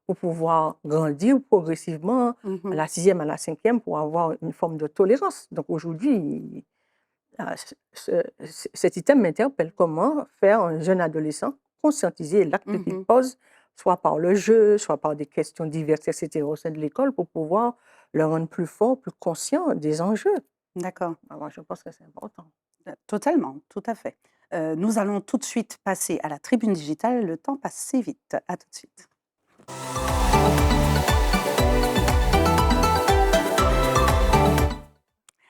pour pouvoir grandir progressivement à Mhm. la sixième, à la cinquième, pour avoir une forme de tolérance. Donc aujourd'hui, cet item m'interpelle. Comment faire un jeune adolescent conscientiser l'acte qu'il Mhm. pose, soit par le jeu, soit par des questions diverses, etc., au sein de l'école, pour pouvoir le rendre plus fort, plus conscient des enjeux. D'accord. Alors, je pense que c'est important. Totalement, tout à fait. Nous allons tout de suite passer à la tribune digitale. Le temps passe si vite. À tout de suite.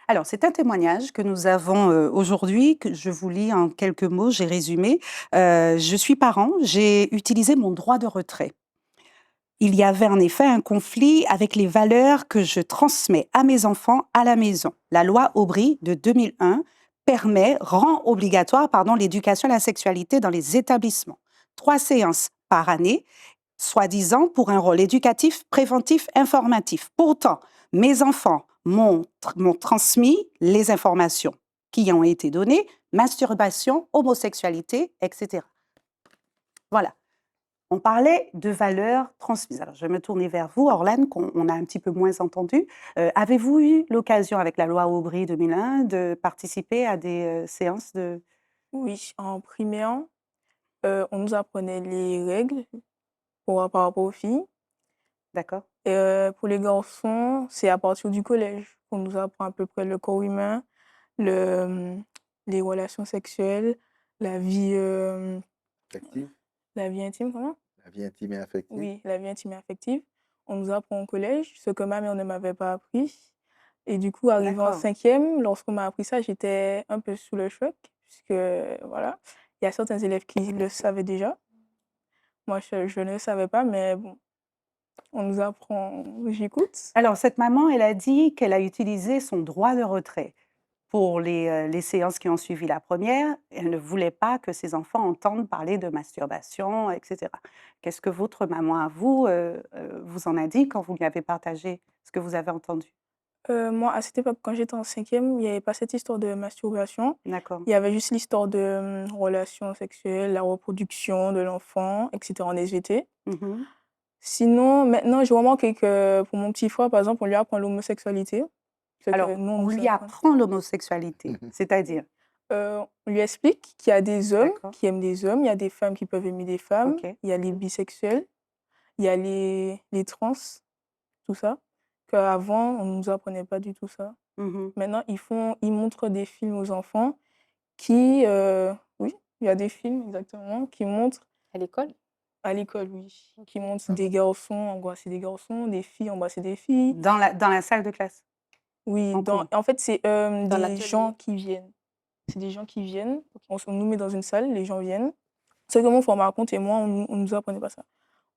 Alors, c'est un témoignage que nous avons aujourd'hui, que je vous lis en quelques mots, j'ai résumé. Je suis parent, j'ai utilisé mon droit de retrait. Il y avait en effet un conflit avec les valeurs que je transmets à mes enfants à la maison. La loi Aubry de 2001 rend obligatoire l'éducation à la sexualité dans les établissements. 3 séances par année, soi-disant pour un rôle éducatif, préventif, informatif. Pourtant, mes enfants m'ont transmis les informations qui ont été données, masturbation, homosexualité, etc. Voilà. On parlait de valeurs transmises. Alors, je vais me tourner vers vous, Orlane, qu'on a un petit peu moins entendu. Avez-vous eu l'occasion, avec la loi Aubry 2001, de participer à des séances de... Oui, en primaire, on nous apprenait les règles par rapport aux filles. D'accord. Et pour les garçons, c'est à partir du collège qu'on nous apprend à peu près le corps humain, le, les relations sexuelles, la vie, Affective, la vie intime, comment? la vie intime et affective. Oui, la vie intime et affective. On nous apprend au collège, ce que ma mère ne m'avait pas appris. Et du coup, arrivé en D'accord. cinquième, lorsqu'on m'a appris ça, j'étais un peu sous le choc, puisque voilà, il y a certains élèves qui le savaient déjà. Moi, je ne le savais pas, mais bon, on nous apprend j'écoute. Alors, cette maman, elle a dit qu'elle a utilisé son droit de retrait pour les séances qui ont suivi la première. Elle ne voulait pas que ses enfants entendent parler de masturbation, etc. Qu'est-ce que votre maman, à vous, vous en a dit quand vous lui avez partagé ce que vous avez entendu? Moi, à cette époque, quand j'étais en 5e, il n'y avait pas cette histoire de masturbation. D'accord. Il y avait juste l'histoire de relations sexuelles, la reproduction de l'enfant, etc. en SVT. Mhm. Sinon, maintenant, je remarque que pour mon petit frère, par exemple, on lui apprend l'homosexualité. C'est que Alors, nous, on on nous lui apprend. apprend l'homosexualité, c'est-à-dire? On lui explique qu'il y a des hommes D'accord, qui aiment des hommes, il y a des femmes qui peuvent aimer des femmes, ok. il y a les bisexuels, il y a les trans, tout ça. Qu'avant, on ne nous apprenait pas du tout ça. Mhm. Maintenant, ils montrent des films aux enfants oui, il y a des films exactement qui montrent À l'école? à l'école, oui, qui montrent Ah des bon? garçons embrasser des garçons, des filles embrasser des filles. Dans la salle de classe, Oui, en cours. en fait, c'est Dans des gens l'atelier? qui viennent. C'est des gens qui viennent. On nous met dans une salle, les gens viennent. C'est que mon format raconte et moi, on nous apprenait pas ça.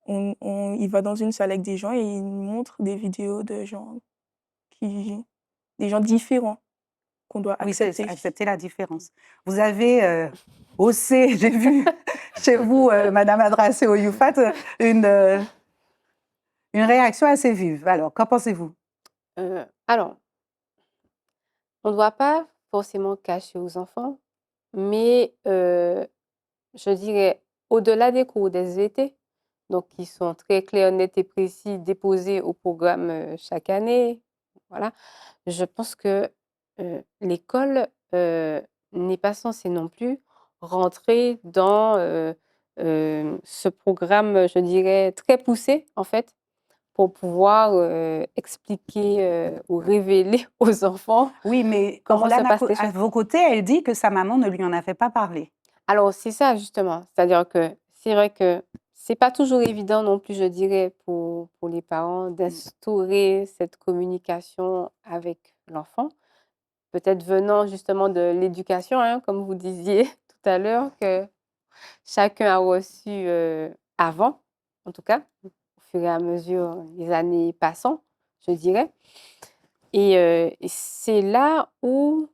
Il va dans une salle avec des gens et il nous montre des vidéos de gens des gens différents qu'on doit Oui, c'est accepter. accepter la différence. Vous avez haussé, j'ai vu chez vous, Madame Adrassé au Youfat, une réaction assez vive. Alors, qu'en pensez-vous? Alors, on ne doit pas forcément cacher aux enfants, mais je dirais, au-delà des cours d'SVT, donc qui sont très clairs, nets et précis, déposés au programme chaque année, voilà, je pense que l'école n'est pas censée non plus rentrer dans ce programme, je dirais, très poussé, en fait, pour pouvoir expliquer ou révéler aux enfants Oui, mais comment se Orlane, passent les à choses. vos côtés, elle dit que sa maman ne lui en avait pas parlé. Alors, c'est ça justement, c'est-à-dire que c'est vrai que c'est pas toujours évident non plus, je dirais, pour les parents d'instaurer cette communication avec l'enfant. Peut-être venant justement de l'éducation, hein, comme vous disiez tout à l'heure, que chacun a reçu avant, en tout cas, au fur et à mesure les années passant, je dirais. Et c'est là où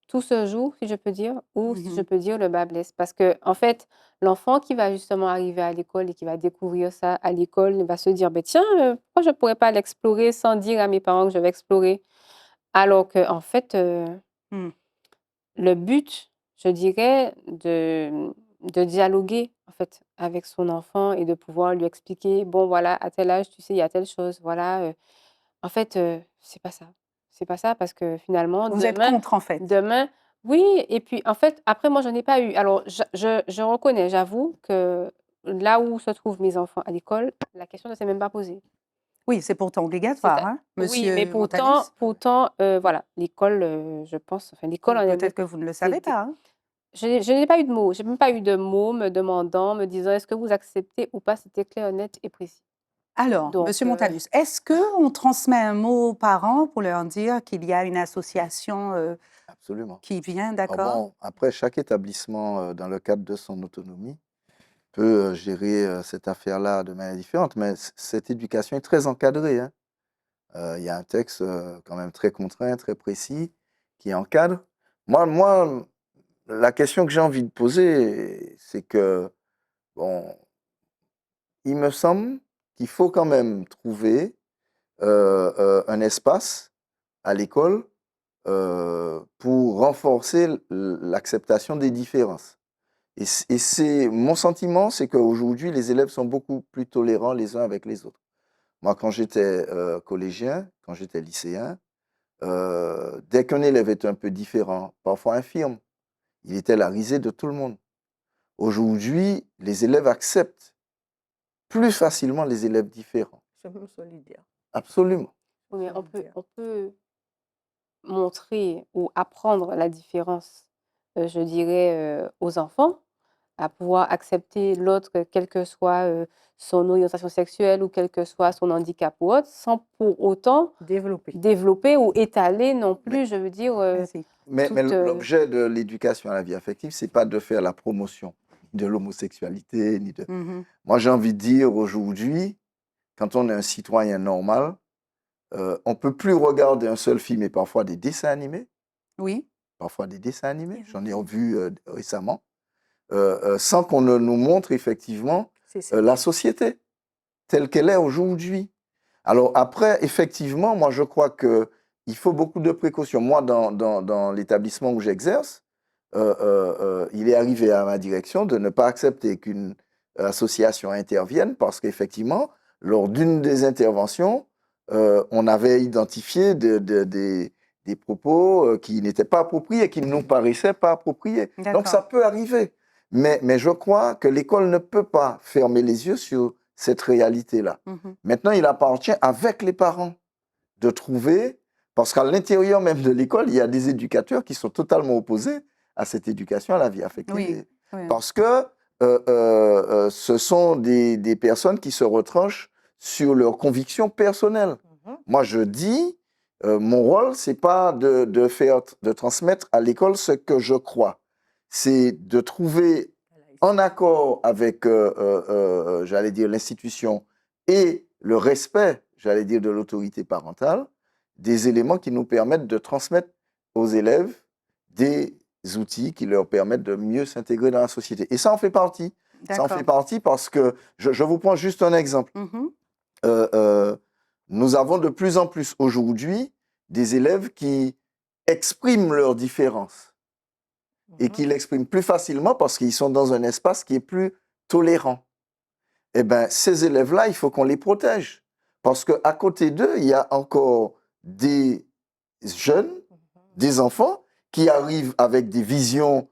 tout se joue, si je peux dire, ou si je Mhm. peux dire, le bas blesse. Parce que, en fait, l'enfant qui va justement arriver à l'école et qui va découvrir ça à l'école va se dire, ben tiens, pourquoi je ne pourrais pas l'explorer sans dire à mes parents que je vais explorer? Alors que, en fait, Mm. le but, je dirais, de dialoguer, en fait, avec son enfant et de pouvoir lui expliquer, bon, voilà, à tel âge, tu sais, il y a telle chose, voilà. En fait, c'est pas ça. C'est pas ça parce que finalement, Vous êtes contre, en fait. demain oui et puis, en fait, après moi, j'en ai pas eu. Alors je reconnais, j'avoue que là où se trouvent mes enfants à l'école, la question ne s'est même pas posée. Oui, c'est pourtant C'est obligatoire, à hein, Oui, mais Monsieur Montanus? pourtant, voilà, l'école, je pense, enfin l'école Ou en elle-même, peut-être que vous ne le c'est savez des pas, hein? je n'ai pas eu de mots. J'ai même pas eu de mots me demandant, me disant: «Est-ce que vous acceptez ou pas?» C'était clair, net et précis. Alors, Donc Monsieur Montanus, est-ce qu'on transmet un mot aux parents pour leur dire qu'il y a une association Absolument. qui vient, Alors d'accord? bon, après, chaque établissement, dans le cadre de son autonomie, peut gérer cette affaire-là de manière différente, mais cette éducation est très encadrée, hein. Il y a un texte quand même très contraint, très précis, qui encadre. Moi, la question que j'ai envie de poser, c'est que, bon, il me semble qu'il faut quand même trouver un espace à l'école pour renforcer l'acceptation des différences. Et c'est mon sentiment, c'est qu'aujourd'hui, les élèves sont beaucoup plus tolérants les uns avec les autres. Moi, quand j'étais collégien, quand j'étais lycéen, dès qu'un élève était un peu différent, parfois infirme, il était la risée de tout le monde. Aujourd'hui, les élèves acceptent plus facilement les élèves différents. C'est même solidaire. Absolument. oui, mais Solidaire. on peut montrer ou apprendre la différence, je dirais, aux enfants, à pouvoir accepter l'autre, quelle que soit, son orientation sexuelle ou quel que soit son handicap ou autre, sans pour autant Développer. développer ou étaler non Mais, plus, je veux dire, Vas-y. mais toute, l'objet de l'éducation à la vie affective, c'est pas de faire la promotion de l'homosexualité, ni de... Mhm. Moi, j'ai envie de dire aujourd'hui, quand on est un citoyen normal, on ne peut plus regarder un seul film et parfois des dessins animés. Oui. Parfois des dessins animés, j'en ai Effectivement. vu récemment, sans qu'on ne nous montre effectivement C'est ça. la société telle qu'elle est aujourd'hui. Alors après, effectivement, moi je crois qu'il faut beaucoup de précautions. Moi, dans l'établissement où j'exerce, il est arrivé à ma direction de ne pas accepter qu'une association intervienne parce qu'effectivement, lors d'une des interventions, on avait identifié des propos qui n'étaient pas appropriés, qui ne nous paraissaient pas appropriés. Donc ça D'accord. peut arriver. Mais je crois que l'école ne peut pas fermer les yeux sur cette réalité-là. Mhm. Maintenant, il appartient avec les parents de trouver, parce qu'à l'intérieur même de l'école, il y a des éducateurs qui sont totalement opposés à cette éducation à la vie affective. Oui. Oui. Parce que ce sont des personnes qui se retranchent sur leurs convictions personnelles. Mhm. Moi, je dis, mon rôle, c'est pas de transmettre à l'école ce que je crois. C'est de trouver en accord avec, j'allais dire, l'institution et le respect, j'allais dire, de l'autorité parentale, des éléments qui nous permettent de transmettre aux élèves des outils qui leur permettent de mieux s'intégrer dans la société. Et ça en fait partie. Ça en fait D'accord. partie parce que, je vous prends juste un exemple. Mhm. Nous avons de plus en plus aujourd'hui des élèves qui expriment leurs différences et Mhm. qui l'expriment plus facilement parce qu'ils sont dans un espace qui est plus tolérant. Eh bien, ces élèves-là, il faut qu'on les protège. Parce qu'à côté d'eux, il y a encore des jeunes, des enfants qui arrivent avec des visions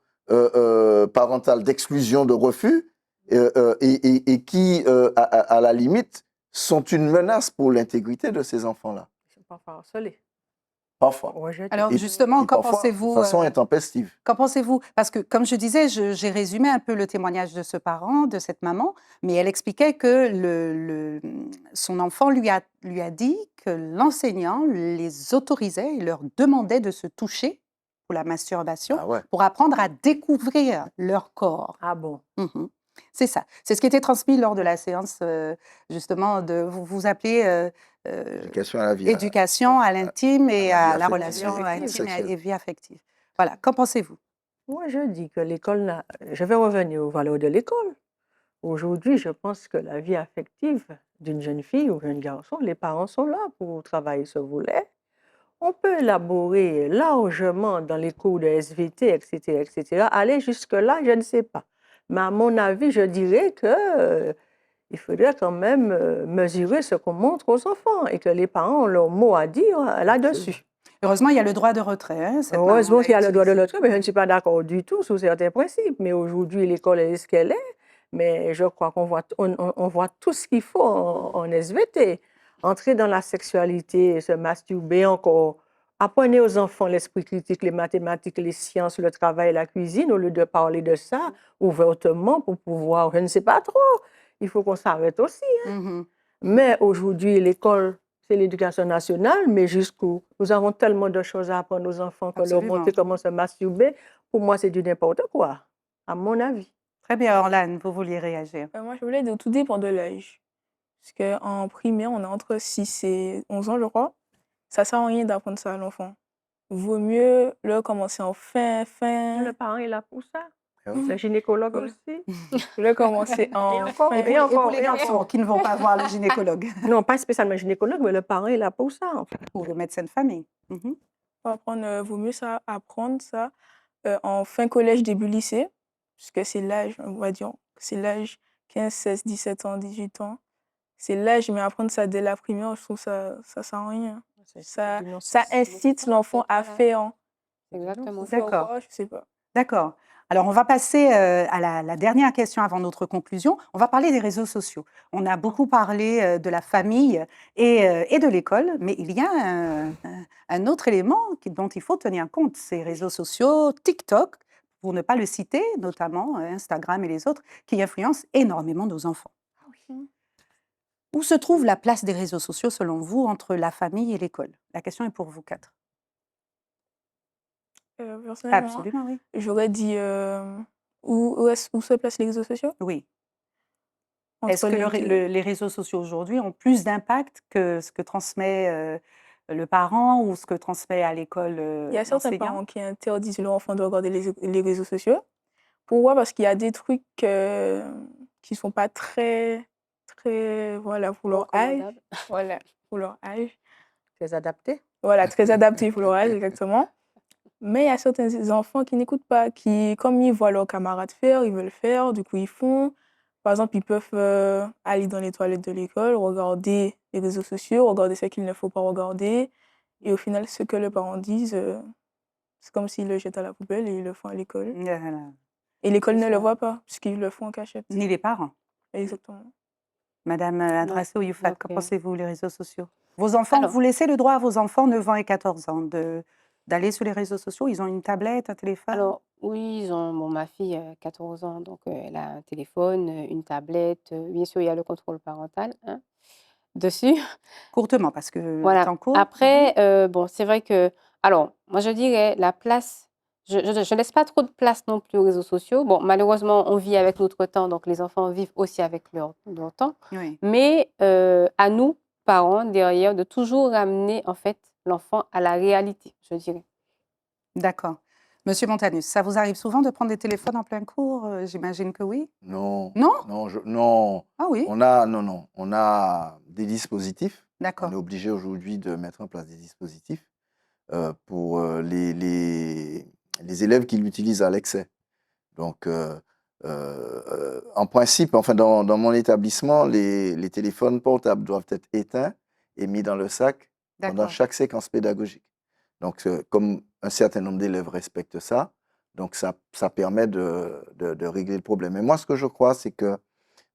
parentales d'exclusion, de refus, et qui, à la limite, sont une menace pour l'intégrité de ces enfants-là. Ils sont parfois harcelés, Parfois. rejetés. Alors Et, justement, et qu'en parfois de pensez-vous façon intempestive. Qu'en pensez-vous? Parce que, comme je disais, j'ai résumé un peu le témoignage de ce parent, de cette maman, mais elle expliquait que son enfant lui a dit que l'enseignant les autorisait et leur demandait de se toucher pour la masturbation, Ah ouais. pour apprendre à découvrir leur corps. Ah bon? Mhm. C'est ça. C'est ce qui était transmis lors de la séance, justement, vous appelez Éducation à la vie, éducation à l'intime et la vie à la affective relation et intime sexuelle. et vie affective. Voilà. Qu'en pensez-vous? Moi, je dis que l'école je vais revenir aux valeurs de l'école. Aujourd'hui, je pense que la vie affective d'une jeune fille ou d'un garçon, les parents sont là pour travailler ce volet. On peut élaborer largement dans les cours de SVT, etc., etc. Aller jusque-là, je ne sais pas. Mais à mon avis, je dirais que il faudrait quand même mesurer ce qu'on montre aux enfants et que les parents ont leur mot à dire là-dessus. Heureusement, il y a le droit de retrait. Hein, cette Heureusement maman qu'il y a le droit de utilisé. retrait, mais je ne suis pas d'accord du tout sur certains principes. Mais aujourd'hui, l'école est ce qu'elle est. Mais je crois qu'on voit, on voit tout ce qu'il faut en SVT. Entrer dans la sexualité, se masturber encore. Apprenez aux enfants l'esprit critique, les mathématiques, les sciences, le travail, la cuisine, au lieu de parler de ça ouvertement pour pouvoir, je ne sais pas trop. Il faut qu'on s'arrête aussi. Mhm. Mais aujourd'hui, l'école, c'est l'éducation nationale, mais jusqu'où? Nous avons tellement de choses à apprendre aux enfants que leur Absolument. montrer comment se masturber, pour moi, c'est du n'importe quoi, à mon avis. Très bien, Orlane, vous vouliez réagir. Moi, je voulais dire, tout dépend de l'âge. Parce qu'en primaire, on est entre 6 et 11 ans, je crois. Ça sert à rien d'apprendre ça à l'enfant. Vaut mieux le commencer en Le parent est là pour ça. Le gynécologue aussi. le commencer en encore, fin. et Et encore, pour les et garçons encore. qui ne vont pas voir le gynécologue Non, pas spécialement gynécologue, mais le parent est là pour ça, en fait. ou le médecin de famille. Mhm. Pour apprendre, vaut mieux ça, apprendre ça en fin collège, début lycée. Puisque c'est l'âge, on va dire, c'est l'âge 15, 16, 17 ans, 18 ans. C'est l'âge, mais apprendre ça dès la primaire, je trouve ça sert à rien. Ça incite l'enfant à faire. Exactement. D'accord. Je sais pas. D'accord. Alors, on va passer à la dernière question avant notre conclusion. On va parler des réseaux sociaux. On a beaucoup parlé de la famille et de l'école, mais il y a un autre élément dont il faut tenir compte, ces réseaux sociaux, TikTok, pour ne pas le citer, notamment Instagram et les autres, qui influencent énormément nos enfants. Où se trouve la place des réseaux sociaux, selon vous, entre la famille et l'école? La question est pour vous quatre. Personnellement, Absolument, oui. j'aurais dit où se placent les réseaux sociaux. Oui. Est-ce entre que les 2. les réseaux sociaux aujourd'hui ont plus d'impact que ce que transmet le parent ou ce que transmet à l'école Il y a certains l'enseignant? parents qui interdisent leur enfant de regarder les réseaux sociaux. Pourquoi? Parce qu'il y a des trucs, qui sont pas très, voilà, pour leur âge. Recommandable. Voilà, pour leur âge. Très adapté. Voilà, très adaptés pour leur âge, exactement. Mais il y a certains enfants qui n'écoutent pas, qui, comme ils voient leurs camarades faire, ils veulent faire, du coup ils font. Par exemple, ils peuvent aller dans les toilettes de l'école, regarder les réseaux sociaux, regarder ce qu'il ne faut pas regarder. Et au final, ce que les parents disent, c'est comme s'ils le jettent à la poubelle et ils le font à l'école. Voilà. Et l'école C'est ne le ça. voit pas, puisqu'ils le font en cachette. Ni les parents. Exactement. Madame Donc, Adrasso Youfat, qu'en ok. pensez-vous, les réseaux sociaux? Vos enfants, Alors, vous laissez le droit à vos enfants 9 ans et 14 ans d'aller sur les réseaux sociaux? Ils ont une tablette, un téléphone? alors oui, bon, ma fille a 14 ans, donc elle a un téléphone, une tablette, bien sûr, il y a le contrôle parental, hein, dessus. Courtement, parce que le Voilà. temps court. Après, bon, c'est vrai que alors, moi, je dirais la place je laisse pas trop de place non plus aux réseaux sociaux. Bon, malheureusement, on vit avec notre temps, donc les enfants vivent aussi avec leur temps. Oui, Mais, à nous, parents, derrière, de toujours ramener, en fait, l'enfant à la réalité, je dirais. d'accord. Monsieur Montanus, ça vous arrive souvent de prendre des téléphones en plein cours? J'imagine que oui. Non, Non? non. Ah oui, On a des dispositifs. On est d'accord. obligé aujourd'hui de mettre en place des dispositifs pour les élèves qui l'utilisent à l'excès. Donc, en principe, enfin, dans mon établissement, les téléphones portables doivent être éteints et mis dans le sac pendant D'accord. chaque séquence pédagogique. Donc, comme un certain nombre d'élèves respectent ça, donc ça permet de régler le problème. Et moi, ce que je crois, c'est que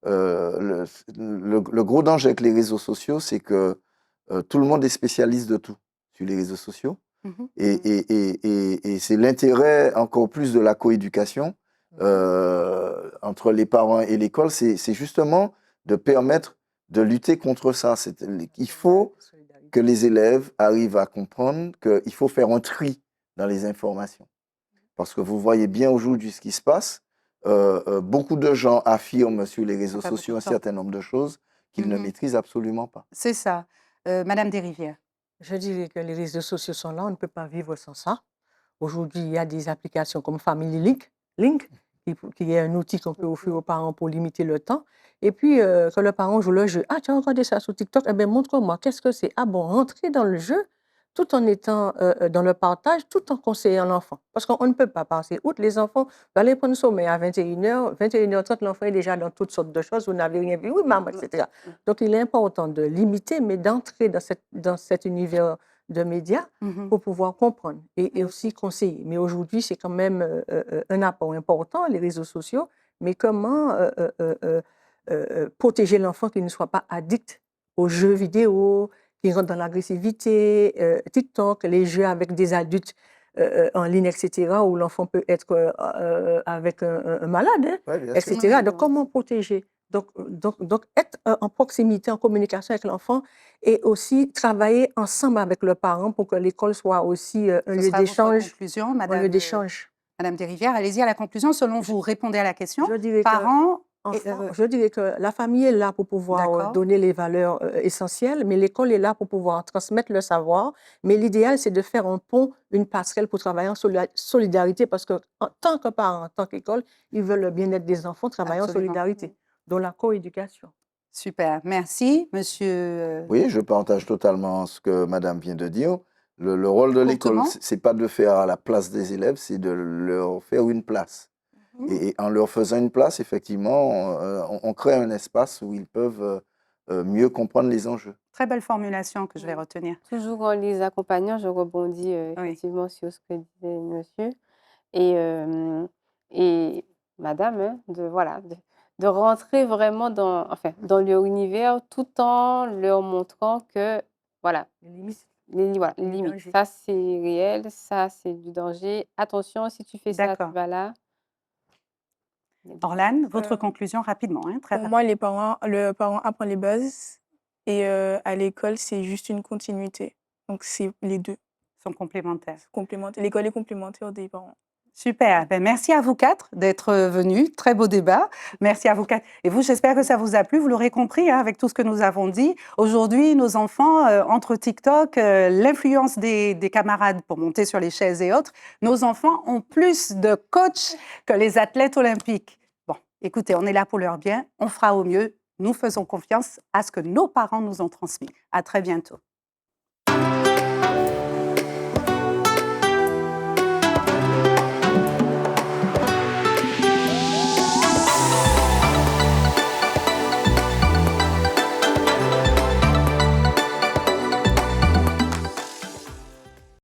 le gros danger avec les réseaux sociaux, c'est que tout le monde est spécialiste de tout sur les réseaux sociaux. Mhm. Et c'est l'intérêt encore plus de la coéducation entre les parents et l'école, c'est justement de permettre de lutter contre ça. Il faut que les élèves arrivent à comprendre qu'il faut faire un tri dans les informations. Parce que vous voyez bien aujourd'hui ce qui se passe. Beaucoup de gens affirment sur les réseaux pas beaucoup sociaux de un temps. certain nombre de choses qu'ils ne Mhm. maîtrisent absolument pas. C'est ça. Madame Desrivières. Je dirais que les réseaux sociaux sont là, on ne peut pas vivre sans ça. Aujourd'hui, il y a des applications comme Family Link qui est un outil qu'on peut offrir aux parents pour limiter le temps. Et puis, quand le parent joue le jeu, ah, tu as regardé ça sur TikTok, eh bien, montre-moi, qu'est-ce que c'est? Ah bon, rentrer dans le jeu tout en étant dans le partage, tout en conseillant l'enfant. Parce qu'on ne peut pas passer outre les enfants. Vous allez prendre sommeil à 21h, 21h30, l'enfant est déjà dans toutes sortes de choses, vous n'avez rien vu, oui, maman, etc. Donc, il est important de limiter, mais d'entrer dans cet univers de médias Mhm. pour pouvoir comprendre et aussi conseiller. Mais aujourd'hui, c'est quand même un apport important, les réseaux sociaux, mais comment protéger l'enfant qu'il ne soit pas addict aux jeux vidéo, qui rentre dans l'agressivité, TikTok, les jeux avec des adultes en ligne, etc., où l'enfant peut être avec un malade, hein, Ouais, bien sûr. etc. Oui, Donc, oui, comment protéger? Donc, être en proximité, en communication avec l'enfant et aussi travailler ensemble avec le parent pour que l'école soit aussi un Ce lieu sera votre d'échange. conclusion, Un lieu Madame, d'échange. Madame Desrivières. Allez-y à la conclusion. Selon vous, répondez à la question. Je dirais que Parents et, je dirais que la famille est là pour pouvoir d'accord. donner les valeurs essentielles, mais l'école est là pour pouvoir transmettre le savoir. Mais l'idéal, c'est de faire un pont, une passerelle pour travailler en solidarité, parce que en tant que parents, en tant qu'école, ils veulent le bien-être des enfants, travailler en Absolument. solidarité, dans la coéducation. Super. Merci, monsieur. Oui, je partage totalement ce que Madame vient de dire. Le rôle de l'école, Courtement. c'est pas de faire à la place des élèves, c'est de leur faire une place. Mhm. Et en leur faisant une place, effectivement, on crée un espace où ils peuvent mieux comprendre les enjeux. Très belle formulation que je vais oui. retenir. Toujours en les accompagnant, je rebondis, Oui. effectivement sur ce que disait monsieur et madame, hein, voilà, de rentrer vraiment dans leur univers tout en leur montrant que, voilà, Les limites, voilà, les les limites. dangers. Ça, c'est réel, ça, c'est du danger. Attention, si tu fais ça, tu D'accord. vas là. Orlane, votre Euh, conclusion rapidement, hein, très Pour rapide. moi, le parent apprend les bases et à l'école, c'est juste une continuité. Donc, c'est les deux Sont complémentaires. complémentaires. L'école est complémentaire des parents. Super. Ben, merci à vous quatre d'être venus. Très beau débat. Merci à vous quatre. Et vous, j'espère que ça vous a plu. Vous l'aurez compris hein, avec tout ce que nous avons dit. Aujourd'hui, nos enfants, entre TikTok, l'influence des camarades pour monter sur les chaises et autres, nos enfants ont plus de coachs que les athlètes olympiques. Bon, écoutez, on est là pour leur bien. On fera au mieux. Nous faisons confiance à ce que nos parents nous ont transmis. À très bientôt.